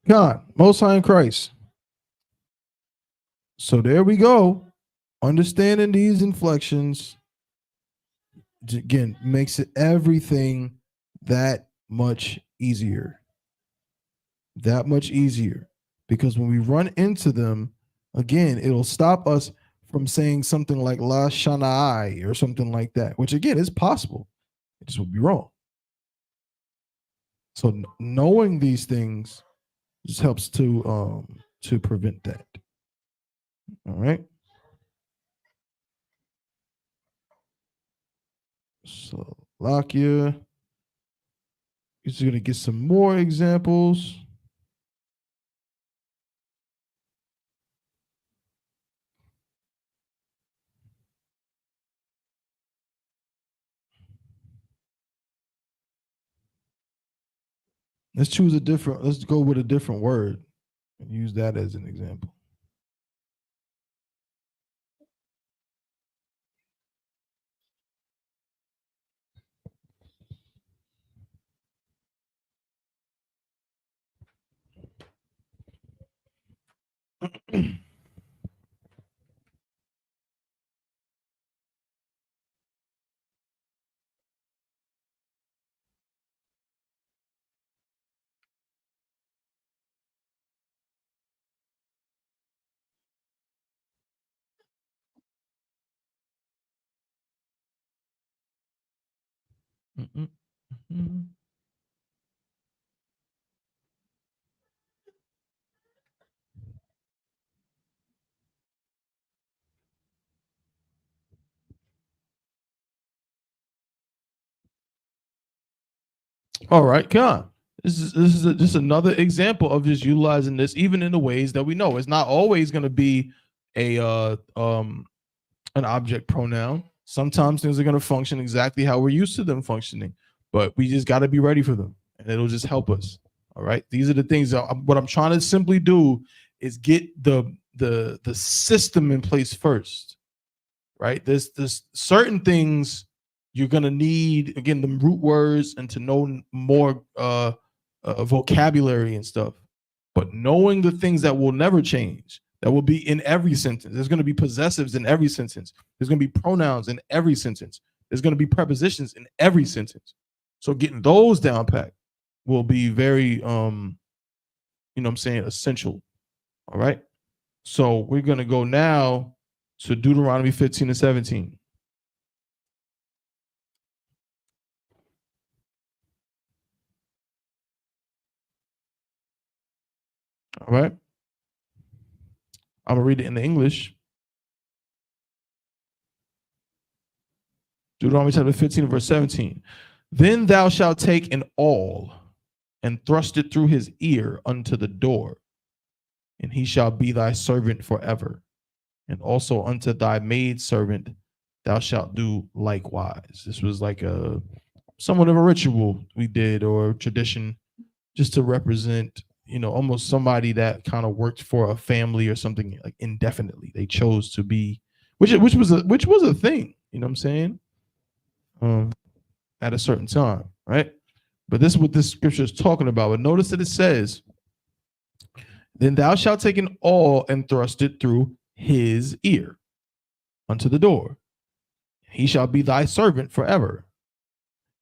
[SPEAKER 4] God, Most High in Christ. So there we go. Understanding these inflections again makes it everything that much easier. That much easier. Because when we run into them, again, it'll stop us from saying something like La Shanai or something like that, which again is possible. It just would be wrong. So knowing these things just helps to prevent that. All right. So Lakia. He's gonna get some more examples. Let's choose a different, let's go with a different word and use that as an example. All right, come on. This is just another example of just utilizing this, even in the ways that we know. It's not always going to be a an object pronoun. Sometimes things are going to function exactly how we're used to them functioning, but we just got to be ready for them, and it'll just help us. All right, these are the things that what I'm trying to simply do is get the system in place first. Right, there's certain things you're gonna need, again, the root words and to know more vocabulary and stuff. But knowing the things that will never change, that will be in every sentence. There's going to be possessives in every sentence. There's going to be pronouns in every sentence. There's going to be prepositions in every sentence. So getting those down pat will be very, you know what I'm saying, essential. All right. So we're going to go now to Deuteronomy 15 and 17. All right. I'm going to read it in the English. Deuteronomy chapter 15, verse 17. Then thou shalt take an awl and thrust it through his ear unto the door, and he shall be thy servant forever. And also unto thy maid servant thou shalt do likewise. This was like a somewhat of a ritual we did, or tradition, just to represent, you know, almost somebody that kind of worked for a family or something, like indefinitely. They chose to be, which was a thing, you know what I'm saying? At a certain time, right? But this is what this scripture is talking about. But notice that it says, then thou shalt take an awl and thrust it through his ear unto the door. He shall be thy servant forever.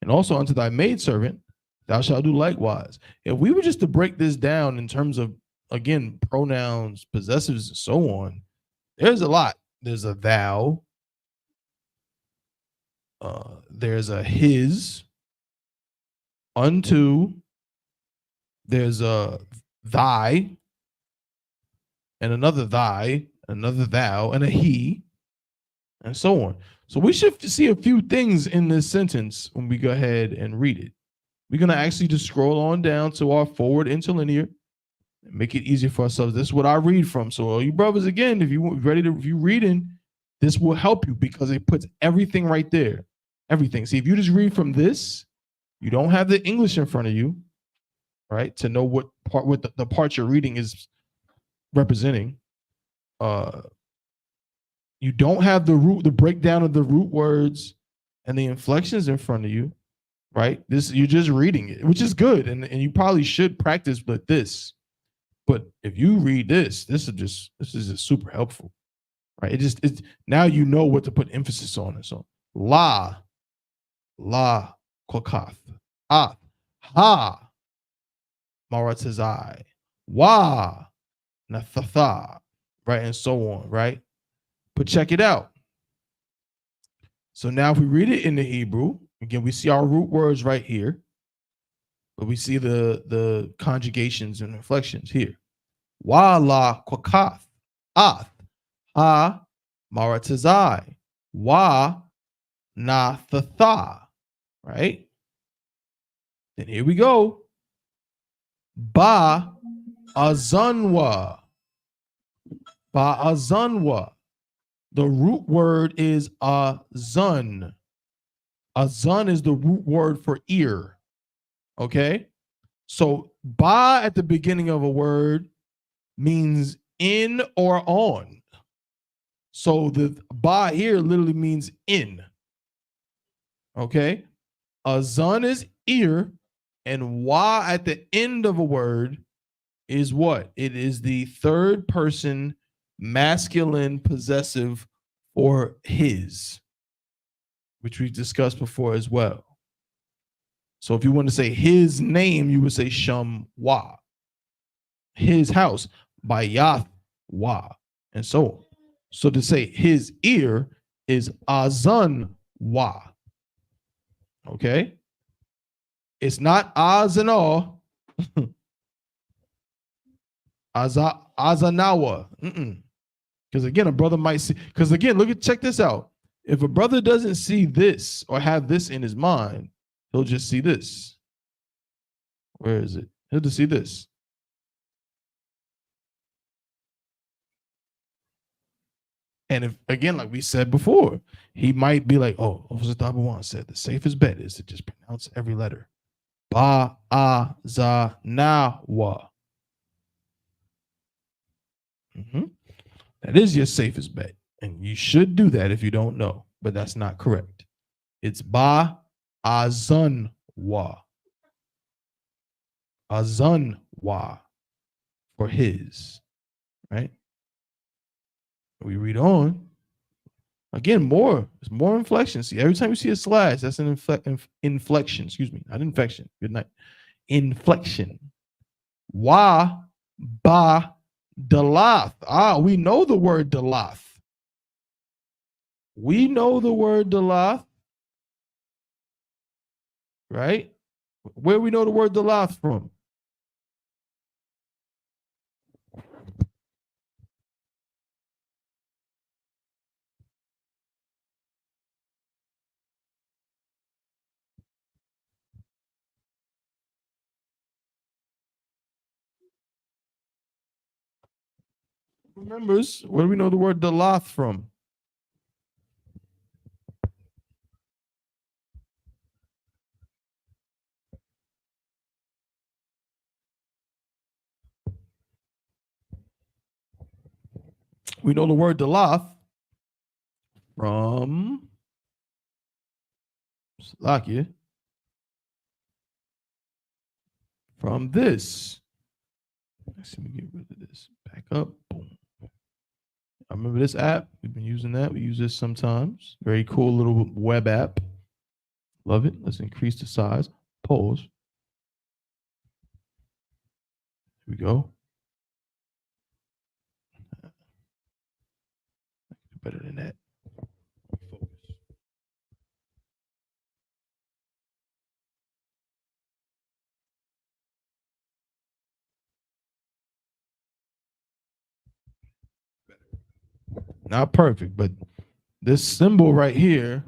[SPEAKER 4] And also unto thy maidservant thou shalt do likewise. If we were just to break this down in terms of, again, pronouns, possessives, and so on, there's a lot. There's a thou. There's a his. Unto. There's a thy. And another thy. Another thou. And a he. And so on. So we should see a few things in this sentence when we go ahead and read it. We're going to actually just scroll on down to our forward interlinear and make it easier for ourselves. This is what I read from. So all you brothers, again, if you're reading, this will help you because it puts everything right there. Everything. See, if you just read from this, you don't have the English in front of you, right, to know what the part you're reading is representing. You don't have the breakdown of the root words and the inflections in front of you, right? This you're just reading it, which is good, and you probably should practice with this. But if you read this is just super helpful, right? It's now you know what to put emphasis on. And so la kokath, ha maratazai, wa nathatha, right, and so on, right? But check it out. So now if we read it in the Hebrew, again, we see our root words right here, but we see the conjugations and inflections here. Wa la kwakath, ath, ha maratazai, wa na thatha, right? Then here we go. Ba azanwa. Ba azanwa. The root word is azun. Azun is the root word for ear. Okay? So ba at the beginning of a word means in or on. So the ba here literally means in. Okay? Azun is ear, and wa at the end of a word is what? It is the third person masculine possessive for his, which we discussed before as well. So if you want to say his name, you would say Sham Wa. His house, Bayath Wa, and so on. So to say his ear is Azan Wa. Okay? It's not Az and all. Azanawa. Because again, a brother might see, because again, check this out. If a brother doesn't see this or have this in his mind, he'll just see this. Where is it? He'll just see this. And if, again, like we said before, he might be like, oh, Officer Tabawan said the safest bet is to just pronounce every letter. Ba, a, za, na, wa. That is your safest bet. And you should do that if you don't know, but that's not correct. It's ba, azun, wa. Azun, wa. For his, right? We read on. Again, it's more inflection. See, every time you see a slash, that's an inflection. Excuse me, not infection. Good night. Inflection. Wa, ba, dalath. We know the word dalath. We know the word dalath, right? Where we know the word dalath from? Remembers, where do we know the word dalath from? We know the word dalath from Slakia, from this. Let's see, we get rid of this. Back up. Boom. I remember this app. We've been using that. We use this sometimes. Very cool little web app. Love it. Let's increase the size. Pause. Here we go. Better than that. Focus. Not perfect, but this symbol right here.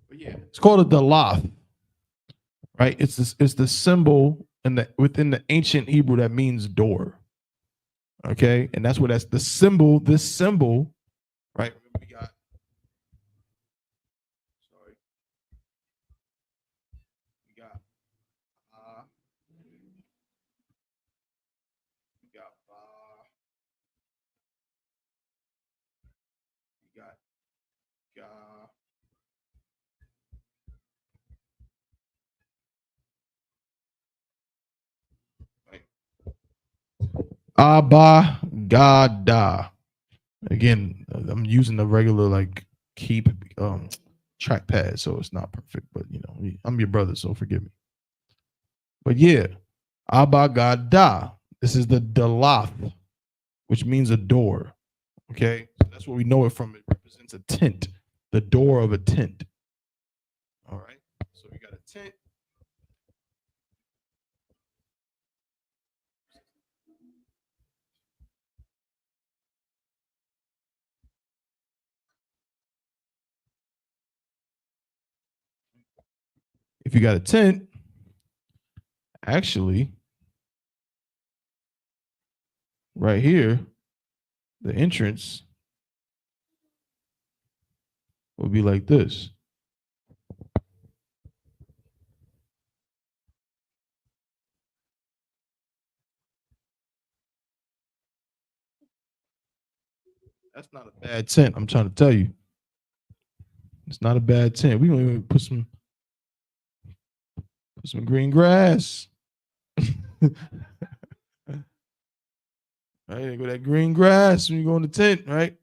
[SPEAKER 4] But yeah, it's called a dalath, right? It's the symbol within the ancient Hebrew, that means door. Okay, and that's the symbol. This symbol, right? We got. Sorry, we got. We got. We got. Right. Abba Gada. Again, I'm using the regular like keep trackpad, so it's not perfect, but I'm your brother, so forgive me. But yeah, Abba Gada. This is the Dalath, which means a door. Okay, so that's what we know it from. It represents a tent, the door of a tent. All right, so we got a tent. If you got a tent, actually, right here, the entrance will be like this. That's not a bad tent. I'm trying to tell you. It's not a bad tent. We gonna even put some green grass. Right, go that green grass when you go in the tent, right?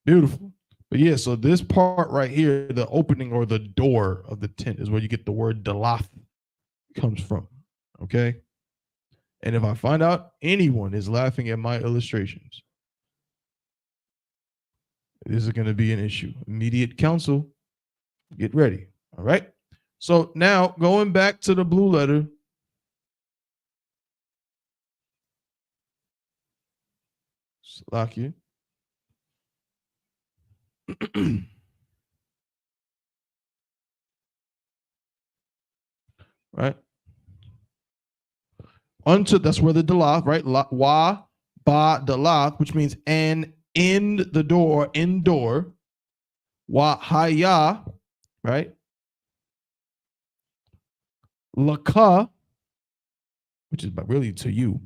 [SPEAKER 4] Beautiful. But yeah, so this part right here, the opening or the door of the tent is where you get the word dalath comes from. Okay. And if I find out anyone is laughing at my illustrations, this is going to be an issue. Immediate counsel, get ready. All right. So now going back to the blue letter. Slakia. Right. Unto, that's where the dalath, right? Wa, ba, dalath, which means and in the door, indoor. Wa, haya, right? Laka, which is really to you.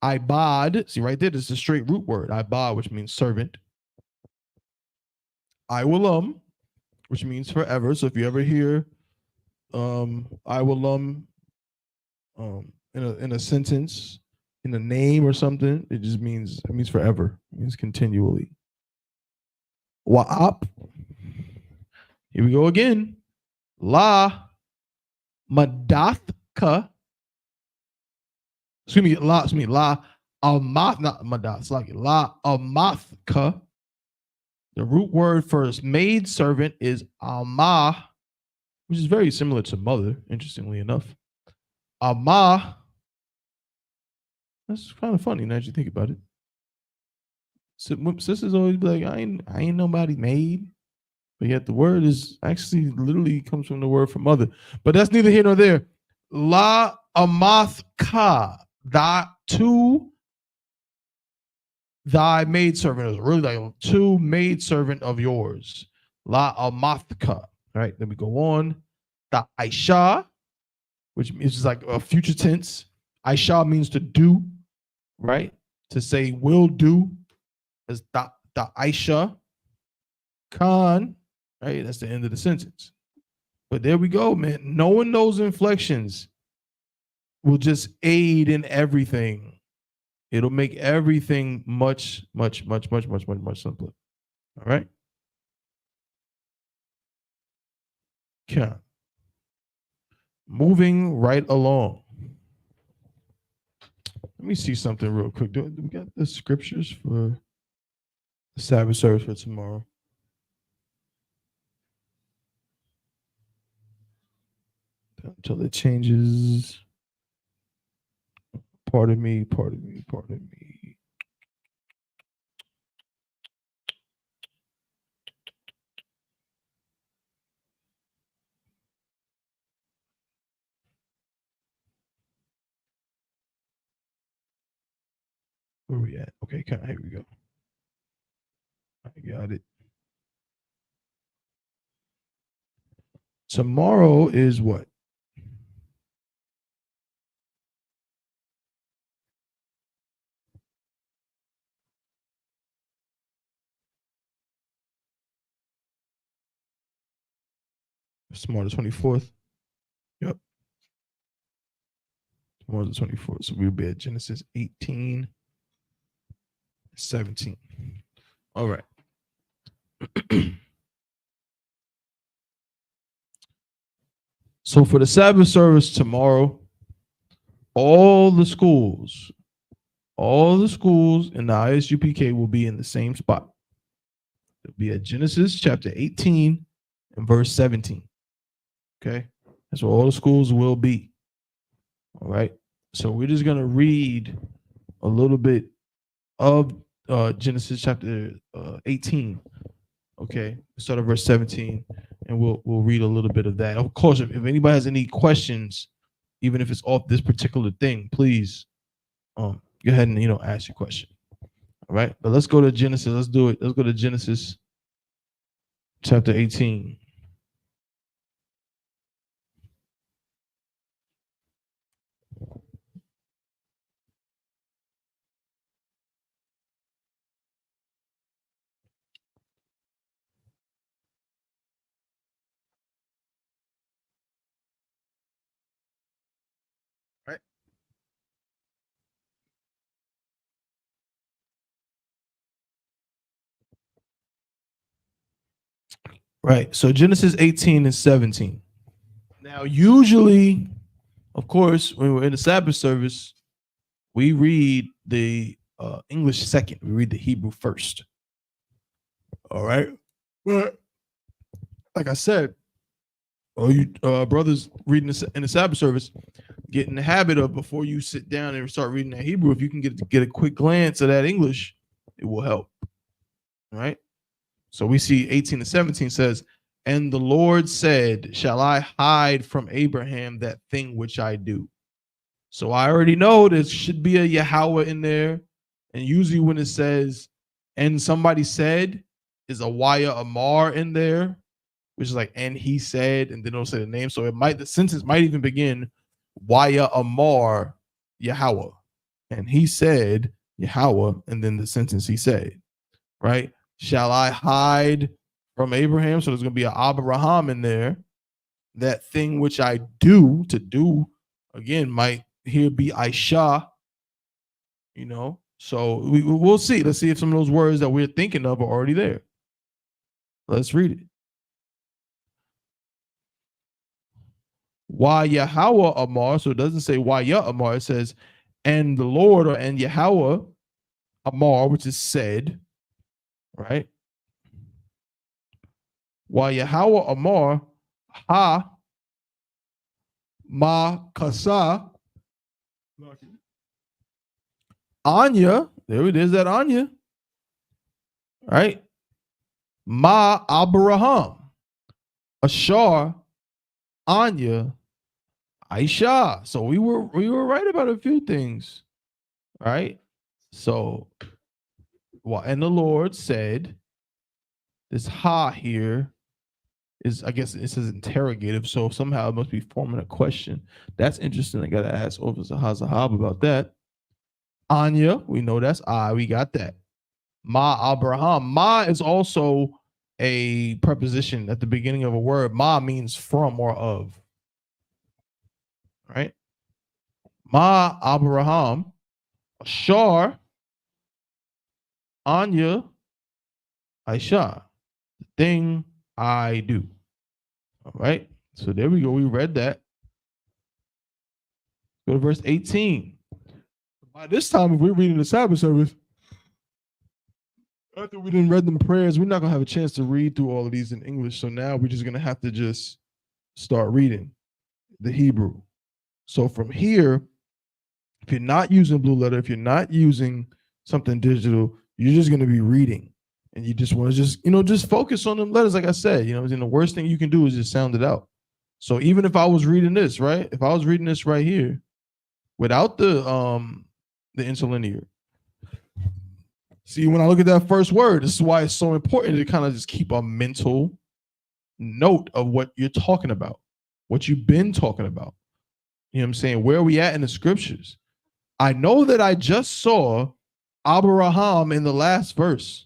[SPEAKER 4] Ibad, see right there, this is a straight root word. Ibad, which means servant. I will which means forever. So if you ever hear I will in a sentence, in a name or something, it means forever. It means continually. Wa'ap. Here we go again. La madathka. La amath, not madath, it's like la amathka. The root word for maid servant is amah, which is very similar to mother, interestingly enough. Amah. That's kind of funny now that you think about it. Sisters always be like, I ain't nobody maid. But yet the word is actually literally comes from the word for mother. But that's neither here nor there. La amathka. Thy maidservant is really like to maidservant of yours. La amathka. All right, then we go on. The Aisha, which is like a future tense. Aisha means to do, right? To say will do is the Aisha. Khan, right? That's the end of the sentence. But there we go, man. Knowing those inflections will just aid in everything. It'll make everything much, much, much, much, much, much, much simpler. All right. Okay. Moving right along. Let me see something real quick. Do we got the scriptures for the Sabbath service for tomorrow? Until it changes. Pardon me. Where we at? Okay, here we go. I got it. Tomorrow is what? Tomorrow the 24th. Yep. Tomorrow the 24th. So we'll be at Genesis 18, 17. All right. So for the Sabbath service tomorrow, all the schools in the ISUPK will be in the same spot. It'll be at Genesis chapter 18 and verse 17. Okay, that's where all the schools will be. All right, so we're just gonna read a little bit of Genesis chapter 18. Okay, start at verse 17, and we'll read a little bit of that. Of course, if anybody has any questions, even if it's off this particular thing, please go ahead and ask your question. All right, but let's go to Genesis. Let's do it. Let's go to Genesis chapter 18. Right. Right. So Genesis 18 and 17. Now, usually, of course, when we're in the Sabbath service, we read the English second. We read the Hebrew first. All right. But like I said, all you brothers reading in the Sabbath service, get in the habit of before you sit down and start reading that Hebrew, if you can get a quick glance at that English, it will help. All right. So we see 18 and 17 says, and the Lord said, shall I hide from Abraham that thing which I do? So I already know there should be a Yahweh in there. And usually when it says, and somebody said, is a Waya Amar in there, which is like, and he said, and then it'll say the name. So the sentence might even begin, Waya Amar Yahweh. And he said, Yahweh, and then the sentence he said, right? Shall I hide from Abraham? So there's going to be an Abraham in there. That thing which I do, to do, again, might here be Aisha, So we'll see. Let's see if some of those words that we're thinking of are already there. Let's read it. Why Yahweh Amar, so it doesn't say why Yah Amar, it says, and the Lord, or and Yahweh Amar, which is said, right? Why Yahweh Amar, ha, ma kasa, Anya, there it is, that Anya, right? Ma Abraham, Ashar, Anya, Aisha. So we were right about a few things, right? So, and the Lord said, this ha here is, I guess it says interrogative, so somehow it must be forming a question. That's interesting. I got to ask Officer Hazahab about that. Anya, we know that's I. We got that. Ma Abraham. Ma is also a preposition at the beginning of a word. Ma means from or of. Right? Ma Abraham. Ashar. Anya. Aisha. The thing I do. All right. So there we go. We read that. Go to verse 18. By this time, if we're reading the Sabbath service, after we didn't read them prayers, we're not going to have a chance to read through all of these in English. So now we're just going to have to just start reading the Hebrew. So from here, if you're not using Blue Letter, if you're not using something digital, you're just going to be reading. And you just want to just focus on them letters. Like I said, the worst thing you can do is just sound it out. So even if I was reading this, right? If I was reading this right here without the interlinear, See, when I look at that first word, this is why it's so important to kind of just keep a mental note of what you're talking about, what you've been talking about. You know what I'm saying? Where are we at in the scriptures? I know that I just saw Abraham in the last verse.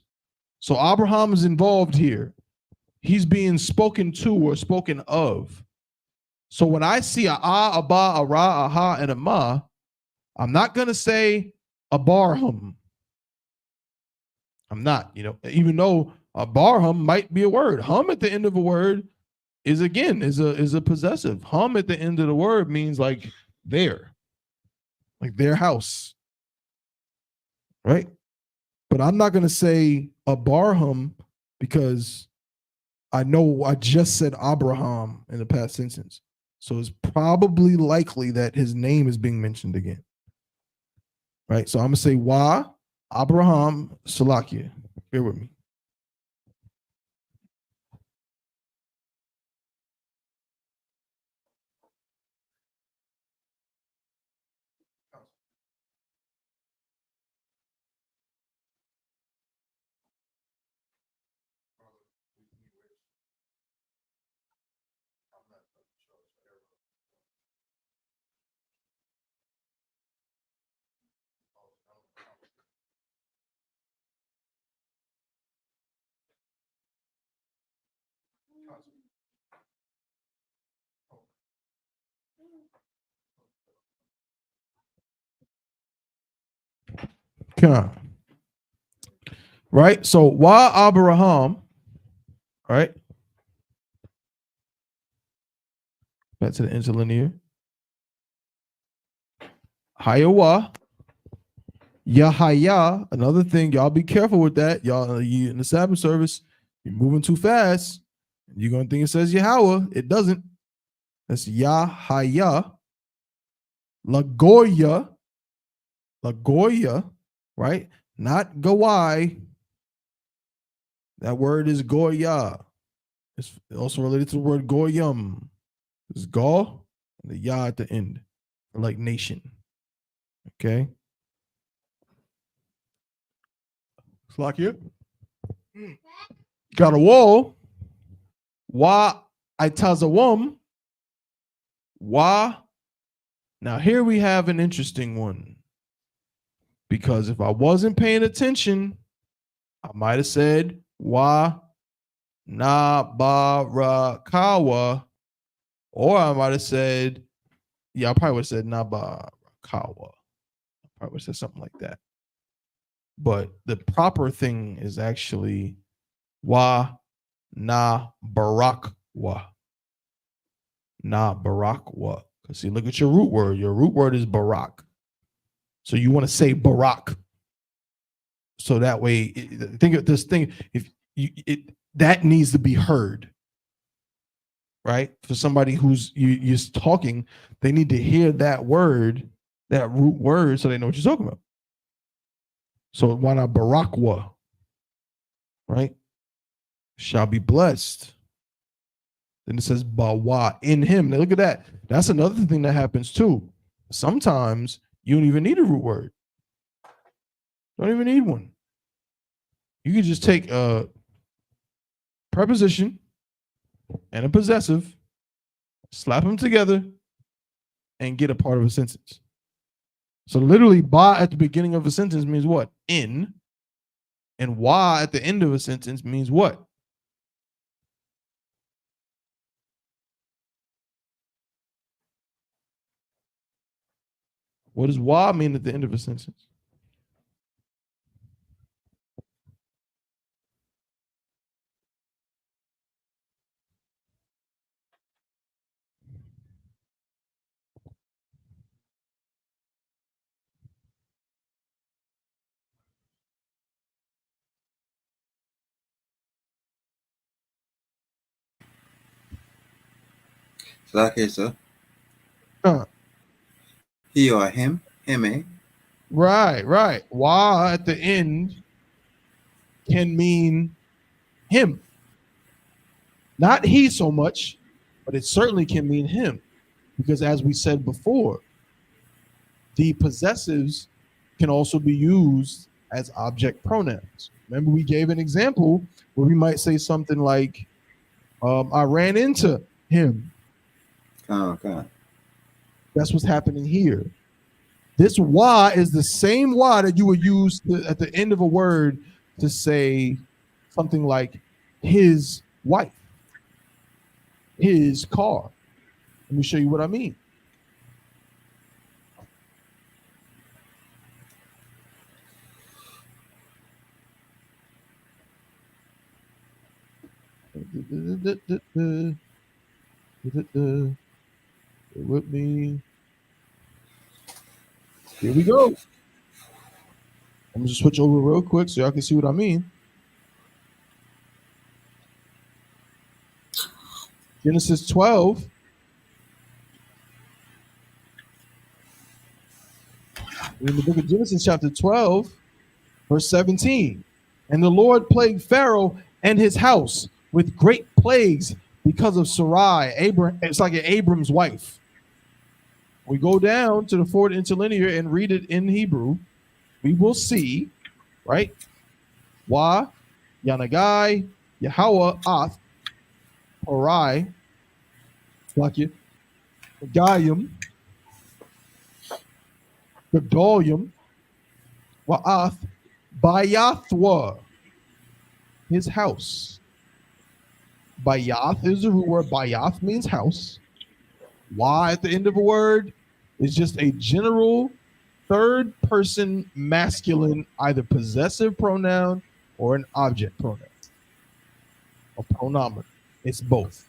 [SPEAKER 4] So Abraham is involved here. He's being spoken to or spoken of. So when I see a Abba, a Ra, a Ha, and a Ma, I'm not going to say Abarham. I'm not, even though Abarham might be a word. Hum at the end of a word is a possessive. Hum at the end of the word means like their house, right? But I'm not going to say Abarham because I know I just said Abraham in the past sentence. So it's probably likely that his name is being mentioned again. Right? So I'm going to say Wa, Abraham, Salakia. Bear with me. Okay. Right? So Wa Abraham, right? Back to the interlinear. Hayawa, Yahaya. Another thing, y'all be careful with that. Y'all, you in the Sabbath service, you're moving too fast. You're gonna think it says Yahweh. It doesn't. That's Yahaya. Lagoya, right? Not Gawai. That word is Goya. It's also related to the word Goyim. It's Go and the Ya at the end, like nation. Okay. Slakia. Got a wall. Wa Itazawum. Wa. Now here we have an interesting one. Because if I wasn't paying attention, I might have said Wa Nabarakawa. Or I might have said, I probably would have said Nabarakawa. I probably would have said something like that. But the proper thing is actually Wa Nabarakwa. Nabarakwa. Because see, look at your root word. Your root word is Barak. So you want to say Barak. So that way, think of this thing. If that needs to be heard, right? For somebody who's you're talking, they need to hear that word, that root word, so they know what you're talking about. So why not Barakwa, right? Shall be blessed. Then it says Bawa in him. Now look at that. That's another thing that happens too. Sometimes you don't even need a root word. Don't even need one. You can just take a preposition and a possessive, slap them together, and get a part of a sentence. So literally, ba at the beginning of a sentence means what? In. And wa at the end of a sentence means what? What does wa mean at the end of a sentence?
[SPEAKER 5] Salakia, sir.
[SPEAKER 4] Huh.
[SPEAKER 5] He or him, eh?
[SPEAKER 4] Right. Wa at the end can mean him. Not he so much, but it certainly can mean him. Because as we said before, the possessives can also be used as object pronouns. Remember, we gave an example where we might say something like, I ran into him.
[SPEAKER 5] Okay.
[SPEAKER 4] That's what's happening here. This why is the same why that you would use at the end of a word to say something like his wife, his car. Let me show you what I mean. With me. Here we go. I'm gonna just switch over real quick so y'all can see what I mean. Genesis 12. In the book of Genesis, chapter 12, verse 17. And the Lord plagued Pharaoh and his house with great plagues because of Sarai. It's like an Abram's wife. We go down to the fourth interlinear and read it in Hebrew. We will see, right? Wa, Yanagai, Yahweh, Ath, Parai, Gayim, Gedalium, Wa'ath, Bayathwa, his house. Bayath is the root word. Bayath means house. Why at the end of a word is just a general third person masculine, either possessive pronoun or an object pronoun. A pronoun. It's both.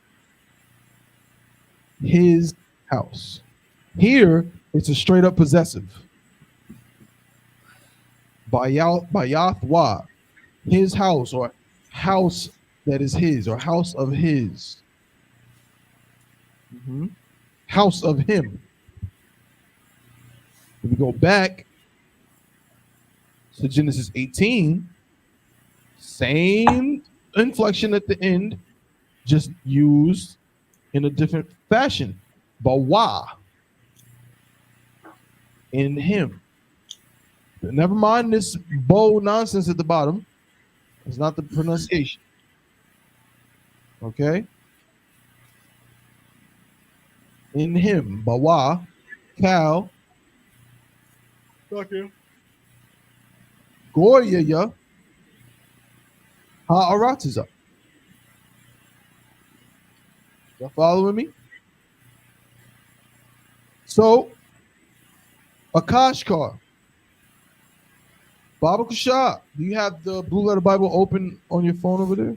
[SPEAKER 4] His house. Here, it's a straight up possessive. Bayathwa, his house, or house that is his, or house of his. House of him. If we go back to Genesis 18, same inflection at the end, just used in a different fashion. Bawa, in him. But never mind this bow nonsense at the bottom. It's not the pronunciation. Okay? In him, Bawa, Cal, Goya, Ha'aratiza. Y'all following me? So, Akashkar, Baba Kushah, do you have the Blue Letter Bible open on your phone over there?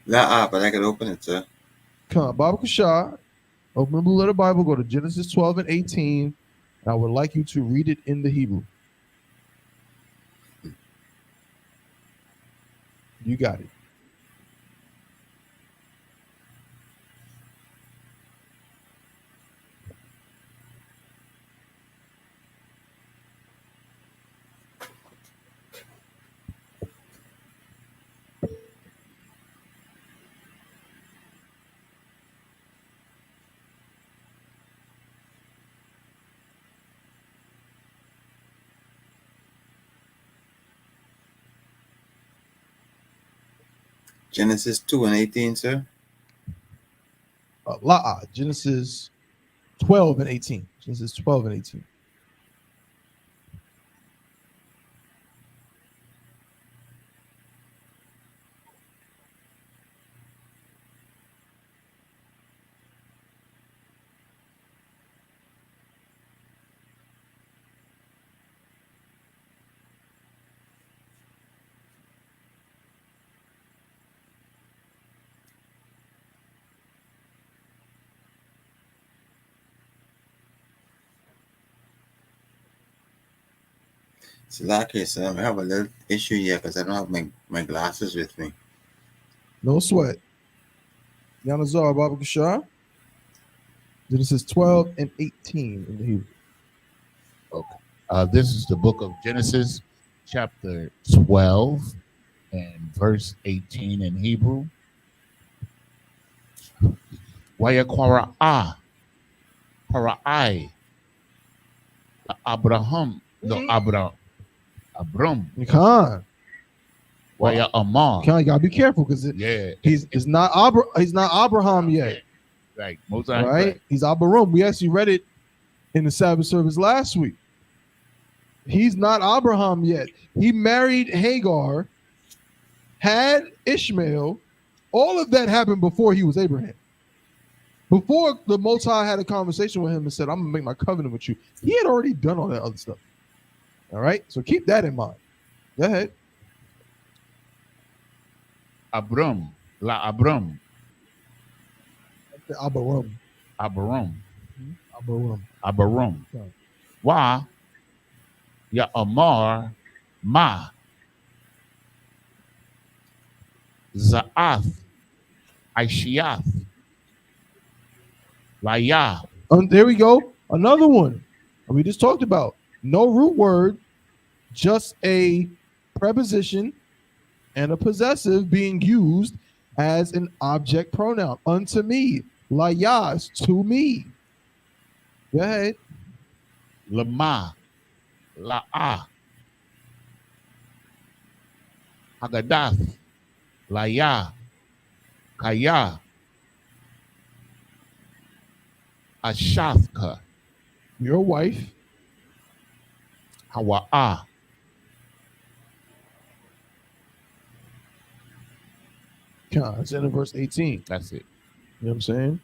[SPEAKER 5] But I can open it, sir.
[SPEAKER 4] Come on, Baba Kushah, open the Blue Letter Bible, go to Genesis 12 and 18, and I would like you to read it in the Hebrew. You got it.
[SPEAKER 5] Genesis 2 and 18, sir.
[SPEAKER 4] Genesis 12 and 18. Genesis 12 and 18.
[SPEAKER 5] So like I said, I have a little issue here because I don't have my glasses with me.
[SPEAKER 4] No sweat. Yanazar Baba Kushah. Genesis 12 and 18 in the Hebrew.
[SPEAKER 6] Okay. This is the book of Genesis, chapter 12 and verse 18 in Hebrew. Wayakwara Parai Abraham. No, Abram.
[SPEAKER 4] Khan.
[SPEAKER 6] Why ya Amar?
[SPEAKER 4] Khan, you gotta be careful because
[SPEAKER 6] Yeah.
[SPEAKER 4] he's not Abraham yet.
[SPEAKER 6] Right. Most times,
[SPEAKER 4] Right? He's Abarum. We actually read it in the Sabbath service last week. He's not Abraham yet. He married Hagar, had Ishmael. All of that happened before he was Abraham. Before the Most High had a conversation with him and said, I'm going to make my covenant with you. He had already done all that other stuff. All right? So keep that in mind. Go ahead.
[SPEAKER 6] Abram. La Abram.
[SPEAKER 4] Abarum.
[SPEAKER 6] Abarum.
[SPEAKER 4] Abarum.
[SPEAKER 6] Abarum.
[SPEAKER 4] Yeah.
[SPEAKER 6] Why ya Amar Ma Za'ath Aishiath Laya.
[SPEAKER 4] There we go. Another one. We just talked about. No root word, just a preposition and a possessive being used as an object pronoun. Unto me. Layas, to me. Go ahead.
[SPEAKER 6] Lama La'a Hagadath Laya Kaya Ashathka
[SPEAKER 4] Your wife.
[SPEAKER 6] Hawa'a.
[SPEAKER 4] It's in verse 18.
[SPEAKER 6] That's it.
[SPEAKER 4] You know what I'm saying?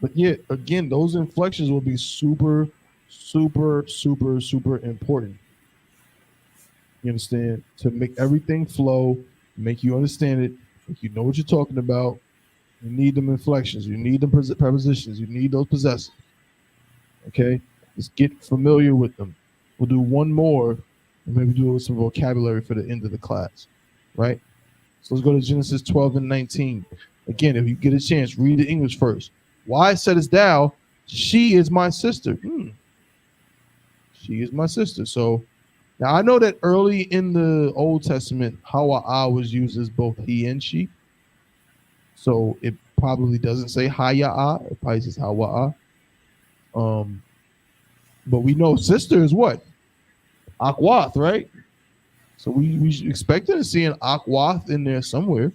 [SPEAKER 4] But yeah, again, those inflections will be super, super, super, super important. You understand? To make everything flow, make you understand it, make you know what you're talking about. You need them inflections. You need them prepositions. You need those possessives. Okay? Just get familiar with them. We'll do one more and maybe do some vocabulary for the end of the class. Right? So let's go to Genesis 12 and 19. Again, if you get a chance, read the English first. Why saidest thou, she is my sister? She is my sister. So now I know that early in the Old Testament, Hawa'a was used as both he and she. So it probably doesn't say Haya'a. It probably says Hawa'a. But we know sister is what? Akwath, right? So we should expect to see an Akwath in there somewhere.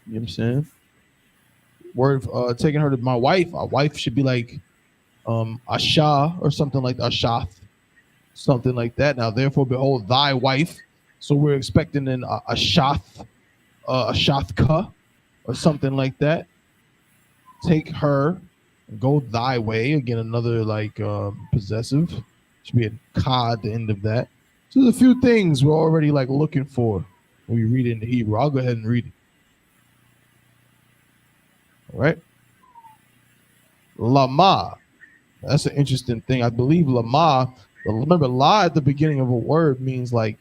[SPEAKER 4] You know what I'm saying? Word taking her to my wife. Our wife should be like Asha or something like Ashath, something like that. Now, therefore, behold, thy wife. So we're expecting an Ashath, Ashathka, or something like that. Take her, and go thy way. Again, another like possessive. Should be a ka at the end of that. So there's a few things we're already like looking for when we read it in the Hebrew. I'll go ahead and read it. All right. Lama. That's an interesting thing. I believe lama, remember, la at the beginning of a word means like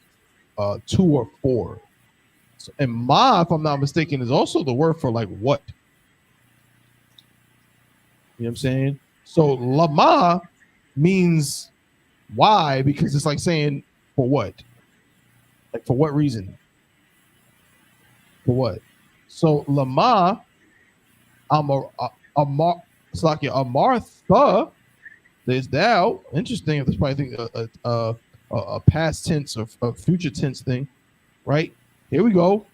[SPEAKER 4] 2 or 4. So, and ma, if I'm not mistaken, is also the word for like what? You know what I'm saying? So lama means why, because it's like saying for what? Like for what reason? For what? So lama, Amartha, there's thou. Interesting. If there's probably a past tense or a future tense thing, right? Here we go.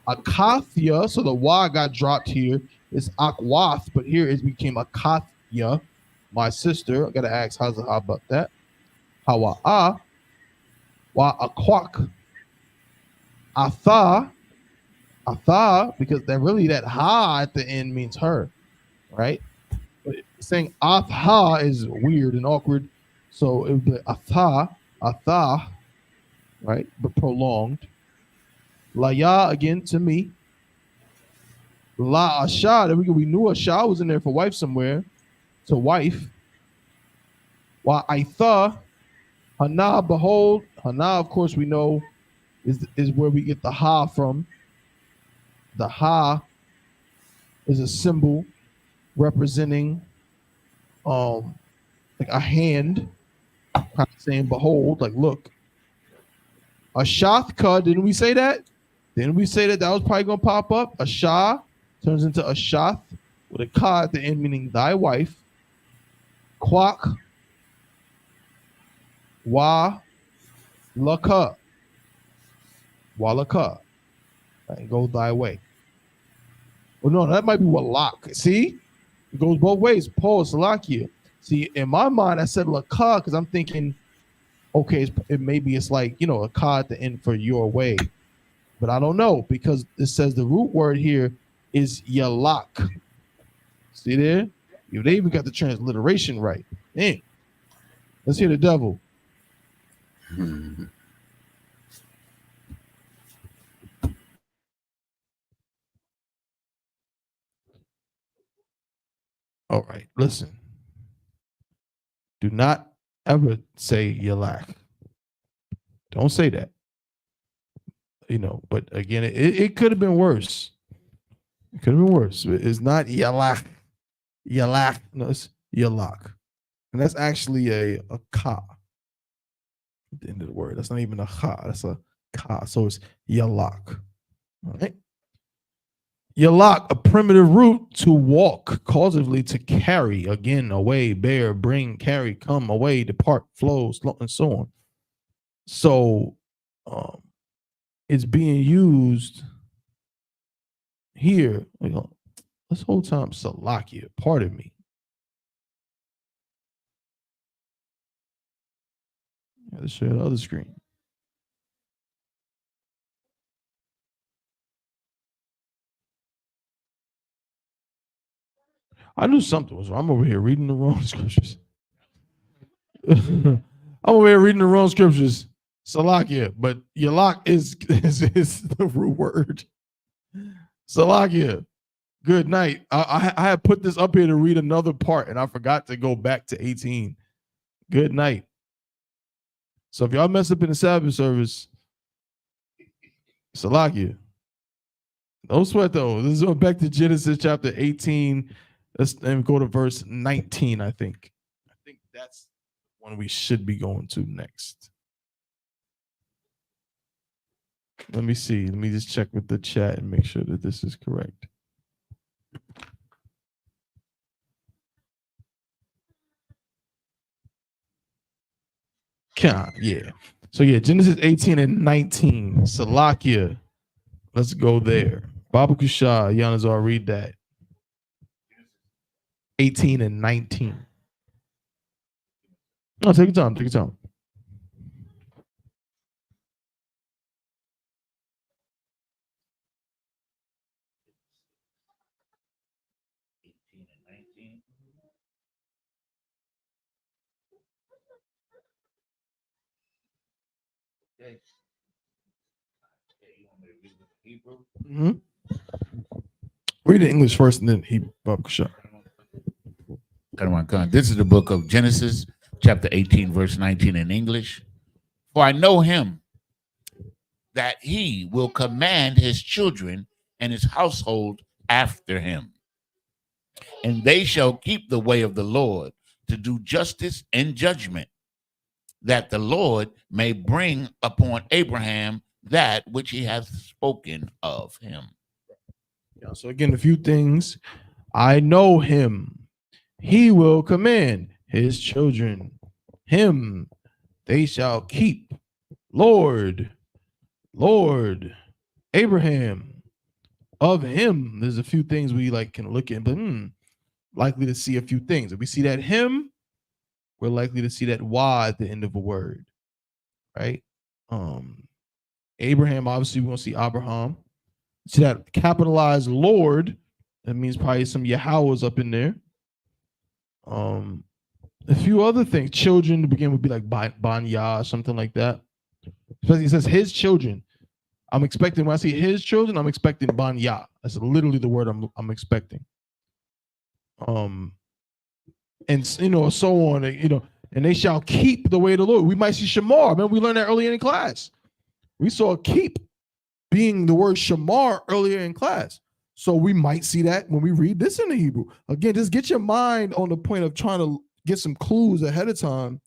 [SPEAKER 4] Akathia. So the y got dropped here. It's Akwath, but here it became Akathia, my sister. I gotta ask, how about that? Hawa'a, wa Akwak, Atha, because that ha at the end means her, right? But saying Atha is weird and awkward, so it would be Atha, right? But prolonged. Laya again to me. La Asha, there we go. We knew Asha was in there for wife somewhere, to wife. Wa Aitha, Hana, behold. Hana, of course, we know is where we get the ha from. The ha is a symbol representing like a hand, kind of saying behold, like look. Ashathka, didn't we say that? Didn't we say that was probably going to pop up? Asha turns into Ashath with a ka at the end, meaning thy wife. Kwak, wa, Laka. Walaka. And go thy way. Well, no, that might be walak. See? It goes both ways. Paul, Salakia. See, in my mind, I said laka because I'm thinking, okay, maybe it's like, a ka at the end for your way. But I don't know because it says the root word here is yalak. See there? They even got the transliteration right. Man, let's hear the devil. All right, listen. Do not ever say yalak. Don't say that. But again, it could have been worse. It could have been worse. It's not yalak. Yalak. No, it's yalak. And that's actually a ka. At the end of the word. That's not even a ha. That's a ka. So it's yalak. All right. Yalak, a primitive root to walk, causively to carry, again, away, bear, bring, carry, come, away, depart, flow, and so on. So it's being used here. This whole time, Salakia, pardon me. Let's share the other screen. I knew something was wrong. I'm over here reading the wrong scriptures. I'm over here reading the wrong scriptures. Salakia, but yalak is the root word. Salakia. Good night. I had put this up here to read another part, and I forgot to go back to 18. Good night. So if y'all mess up in the Sabbath service, Salakia. Don't sweat though. This is going back to Genesis chapter 18. Let's go to verse 19, I think. I think that's the one we should be going to next. Let me see. Let me just check with the chat and make sure that this is correct. Yeah. So yeah, Genesis 18 and 19. Salakia. Let's go there. Baba Kushah, Yanazar, read that. 18 and 19. No, take your time. Take your time. Mm-hmm. Read the English first and then Hebrew.
[SPEAKER 6] This is the book of Genesis, chapter 18, verse 19 in English. For I know him that he will command his children and his household after him, and they shall keep the way of the Lord to do justice and judgment, that the Lord may bring upon Abraham that which he hath spoken of him.
[SPEAKER 4] Yeah, so again, a few things. I know him. He will command his children. Him they shall keep. Lord, Abraham. Of him, there's a few things we can look at, but likely to see a few things. If we see that him, we're likely to see that Y at the end of a word, right? Abraham, obviously, we're going to see Abraham. See that capitalized Lord, that means probably some Yahweh's up in there. A few other things. Children to begin would be like Banya, something like that. Especially it says his children. I'm expecting, when I see his children, I'm expecting Banya. That's literally the word I'm expecting. And so on, and they shall keep the way of the Lord. We might see Shamar. Remember, we learned that earlier in class. We saw keep being the word Shamar earlier in class. So we might see that when we read this in the Hebrew. Again, just get your mind on the point of trying to get some clues ahead of time.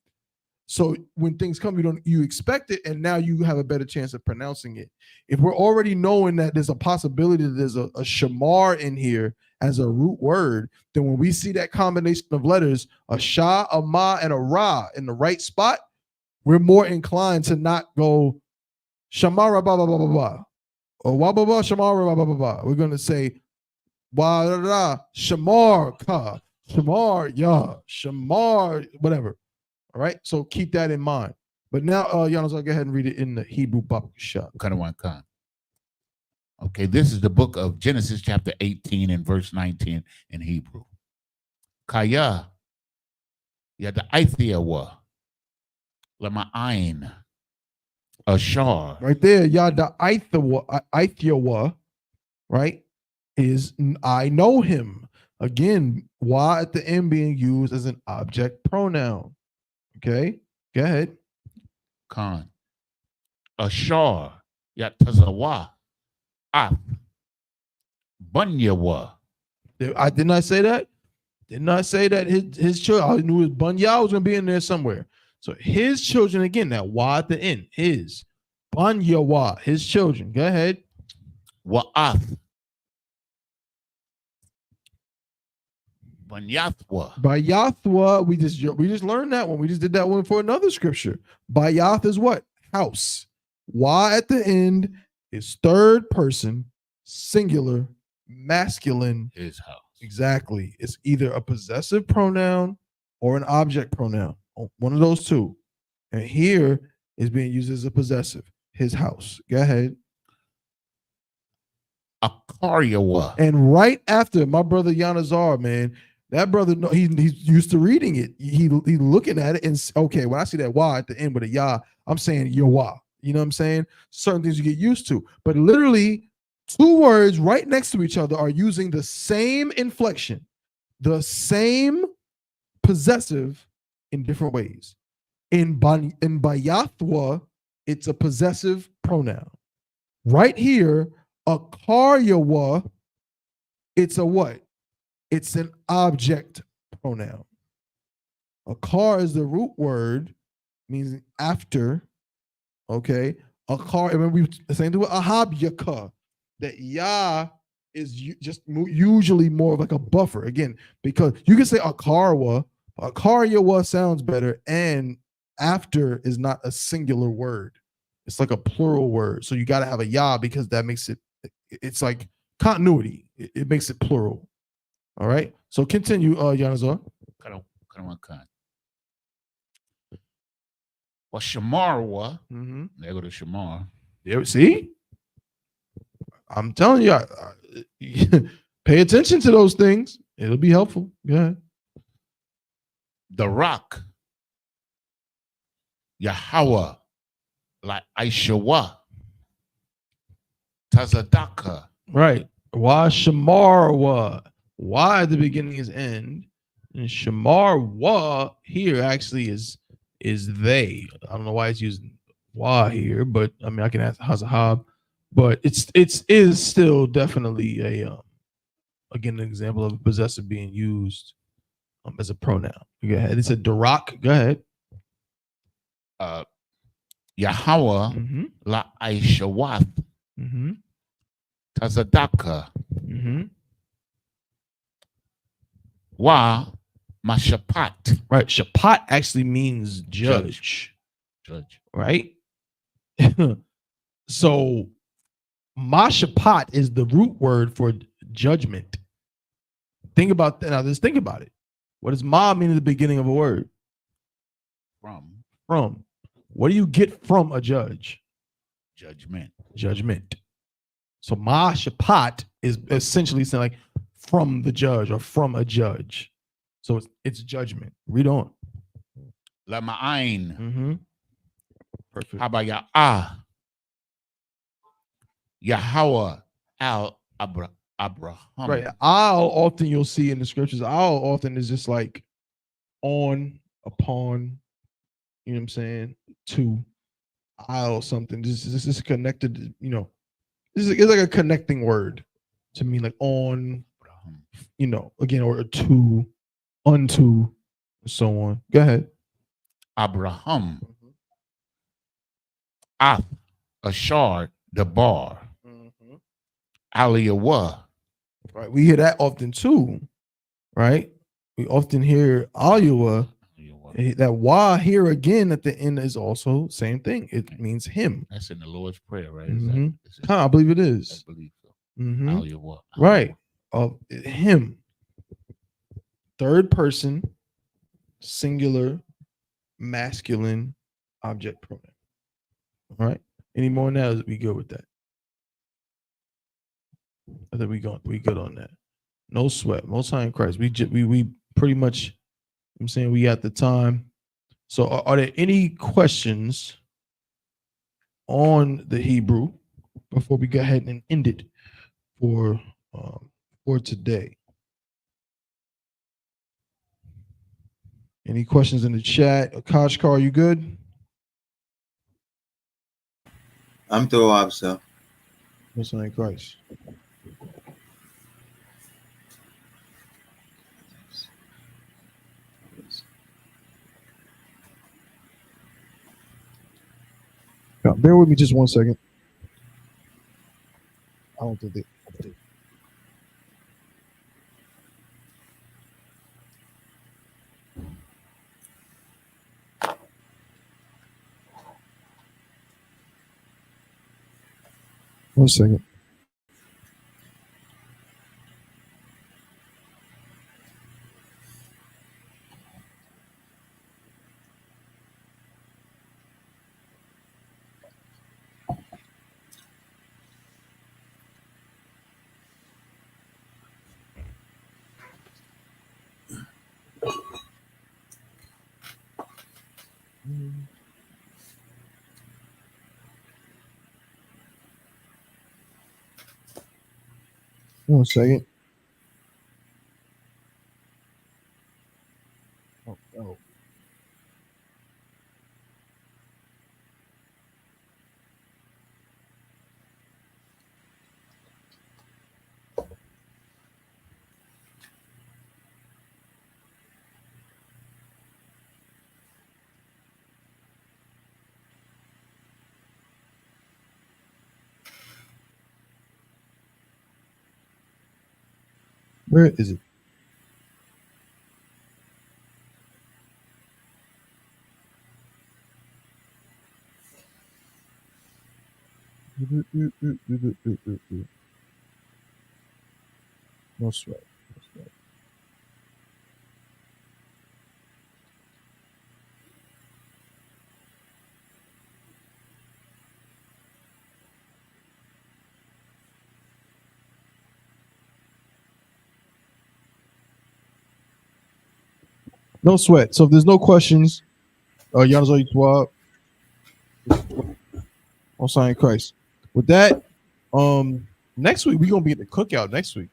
[SPEAKER 4] So when things come, you expect it, and now you have a better chance of pronouncing it. If we're already knowing that there's a possibility that there's a shamar in here as a root word, then when we see that combination of letters, a sha, a ma, and a ra in the right spot, we're more inclined to not go Shamara blah blah blah blah blah or wah blah blah Shamara blah blah blah blah. We're gonna say wah da da Shamar ka Shamar ya Shamar whatever. All right, so keep that in mind. But now, Giannis, I'll go ahead and read it in the Hebrew Babakasha.
[SPEAKER 6] Okay, this is the book of Genesis, chapter 18 and verse 19 in Hebrew. Kaya yada Aithiawa Lama'ain Ashar.
[SPEAKER 4] Right there, yada Aithiawa, right, is I know him. Again, why at the end being used as an object pronoun. Okay, go ahead.
[SPEAKER 6] Khan. Ashar Yatazawa Af Bunyawa.
[SPEAKER 4] I did not say that. Did not say that his children. I knew his Bunya was gonna be in there somewhere. So his children again. That wa at the end. His Bunyawa. His children. Go ahead.
[SPEAKER 6] Wa'ath Bunyathwa.
[SPEAKER 4] Bayathwa. We just learned that one. We just did that one for another scripture. Bayath is what? House. Wa at the end is third person, singular, masculine.
[SPEAKER 6] His house.
[SPEAKER 4] Exactly. It's either a possessive pronoun or an object pronoun. One of those two. And here is being used as a possessive. His house. Go ahead.
[SPEAKER 6] Akaryawa.
[SPEAKER 4] And right after my brother Yanazar, man, that brother, he's used to reading it. He looking at it and okay, when I see that wa at the end with a ya, I'm saying Yawa. You know what I'm saying? Certain things you get used to. But literally, two words right next to each other are using the same inflection, the same possessive in different ways. In Bayathwa, it's a possessive pronoun. Right here, Akaryawa, it's a what? It's an object pronoun. Akar is the root word, means after. Okay, Akar. Remember we the same thing with Ahabyaka. That ya is just usually more of like a buffer again, because you can say Akarwa. Akaryawa sounds better, and after is not a singular word. It's like a plural word. So you got to have a ya because that makes it. It's like continuity. It makes it plural. All right. So continue, Yanazar.
[SPEAKER 6] Well, Shamarwa.
[SPEAKER 4] Mm-hmm.
[SPEAKER 6] There go to Shamar.
[SPEAKER 4] There, see, I'm telling you, pay attention to those things. It'll be helpful. Go ahead.
[SPEAKER 6] The rock. Yahweh. Like Aishawa. Tazadaka.
[SPEAKER 4] Right. Why Shamarwa? Why at the beginning is end. And Shamarwa here actually is they. I don't know why it's using why here, but I mean I can ask Hazahab, but it is still definitely a again an example of a possessive being used as a pronoun. Go ahead. It's a Darak. Go ahead.
[SPEAKER 6] Yahweh la Aishawath. Tazadaka. Wa Mashapat.
[SPEAKER 4] Right. Shapat actually means judge. Right? So Mashapat is the root word for judgment. Think about that. Now just think about it. What does ma mean at the beginning of a word? From. What do you get from a judge? Judgment. So ma shapat is essentially saying like from the judge or from a judge. So it's judgment. Read on.
[SPEAKER 6] Lama'ain.
[SPEAKER 4] Perfect.
[SPEAKER 6] How about Ya'ah? Yahweh al Abraham.
[SPEAKER 4] Right. I'll often you'll see in the scriptures, I'll often is just like on, upon, you know what I'm saying? To, I'll something. This is connected, you know. It's like a connecting word to mean like on, you know, again, or to, unto, and so on. Go ahead.
[SPEAKER 6] Abraham. Ath, Ashar, the bar. Aliyah.
[SPEAKER 4] Right. We hear that often too. Right. We often hear Aliyah That wah here again at the end is also same thing. It means him.
[SPEAKER 6] That's in the Lord's Prayer, right?
[SPEAKER 4] Mhm.
[SPEAKER 6] Is that,
[SPEAKER 4] I believe it is.
[SPEAKER 6] I believe so.
[SPEAKER 4] Mhm.
[SPEAKER 6] Al Yawah.
[SPEAKER 4] Right. Of him. Third person, singular, masculine object pronoun. All right. Any more now? We good with that? I think we good on that. No sweat. Most High in Christ. We pretty much. I'm saying we at the time. So are there any questions on the Hebrew before we go ahead and end it for today? Any questions in the chat? Kashkar, are you good?
[SPEAKER 5] I'm through, officer.
[SPEAKER 4] Most High in Christ. Now, bear with me just 1 second. I don't think they. 1 second. One second. Oh. Where is it? No sweat. No sweat. No sweat. So if there's no questions, Yanazo Yitwa, on sign Christ. With that, next week we're gonna be at the cookout next week.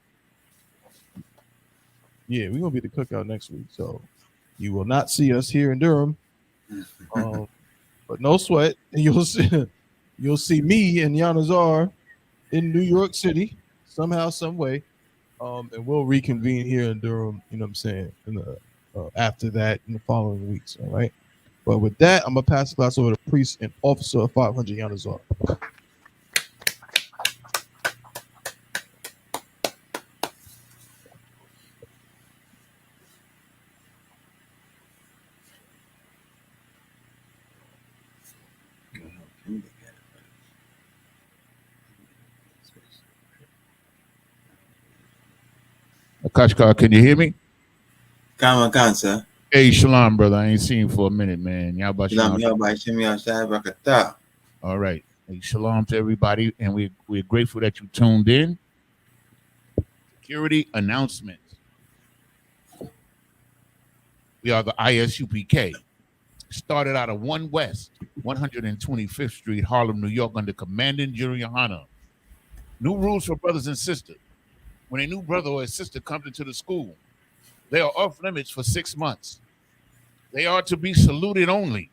[SPEAKER 4] Yeah, we're gonna be at the cookout next week. So you will not see us here in Durham. But no sweat. You'll see me and Yanazar in New York City somehow, some way. And we'll reconvene here in Durham, you know what I'm saying, after that in the following weeks. All right. But with that, I'm gonna pass the class over to Priest and Officer of 500 Yanazar.
[SPEAKER 6] Kashkar, can you hear me?
[SPEAKER 5] Come on, sir.
[SPEAKER 6] Hey, shalom, brother. I ain't seen you for a minute, man. Y'all about
[SPEAKER 5] Shalom,
[SPEAKER 6] shalom. All right. Hey, shalom to everybody, and we're grateful that you tuned in. Security announcement. We are the ISUPK. Started out of 1 West, 125th Street, Harlem, New York, under Commandant Junior Yohana. New rules for brothers and sisters. When a new brother or a sister comes into the school, they are off limits for 6 months. They are to be saluted only.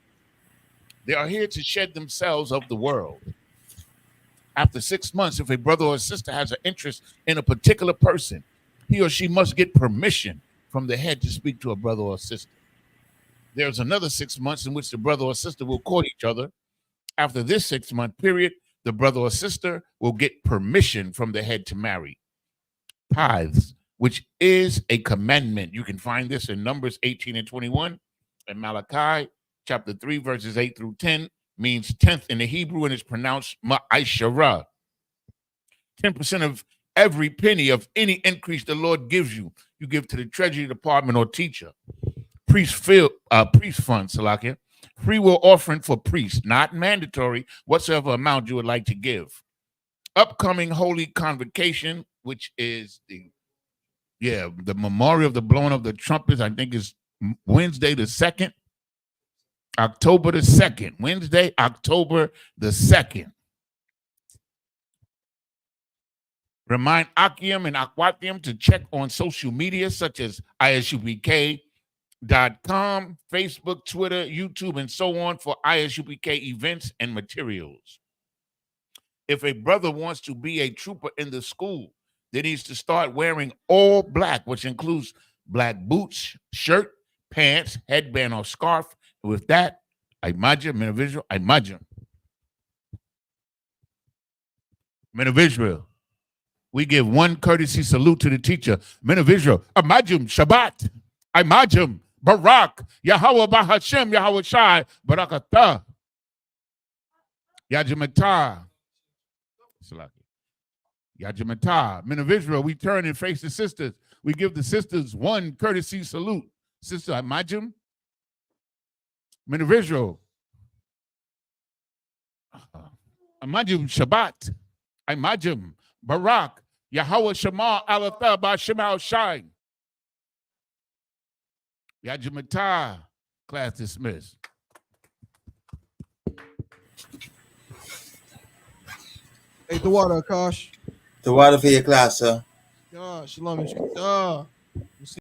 [SPEAKER 6] They are here to shed themselves of the world. After 6 months, if a brother or a sister has an interest in a particular person, he or she must get permission from the head to speak to a brother or sister. There's another 6 months in which the brother or sister will court each other. After this 6-month period, the brother or sister will get permission from the head to marry. Tithes, which is a commandment. You can find this in Numbers 18 and 21 And Malachi chapter 3, verses 8 through 10 means 10th in the Hebrew and is pronounced ma'ashara. 10% of every penny of any increase the Lord gives you, you give to the treasury department or teacher. Priest fund, Salakia. Free will offering for priests, not mandatory, whatsoever amount you would like to give. Upcoming holy convocation, which is the memorial of the blowing of the trumpets, I think is Wednesday the 2nd. October the 2nd. Wednesday, October the 2nd. Remind Akim and Akwatium to check on social media such as isupk.com, Facebook, Twitter, YouTube, and so on for ISUPK events and materials. If a brother wants to be a trooper in the school, then he needs to start wearing all black, which includes black boots, shirt, pants, headband, or scarf. With that, I imagine, men of Israel, men of Israel, we give one courtesy salute to the teacher. Men of Israel, imagine Shabbat, imagine Barak, Yahweh Bahashem, Yahweh Shai, Barakatah, Yajamatah, Yajamatah. Men of Israel, we turn and face the sisters. We give the sisters one courtesy salute. Sister, imagine. Men of Israel, imagine Shabbat, imagine Barak, Yahweh Shema Alatha Bashema Shai. Yajamatah. Class dismissed.
[SPEAKER 7] Hey, the water, Akash.
[SPEAKER 5] The water for your class, sir.
[SPEAKER 7] Yeah, shalom.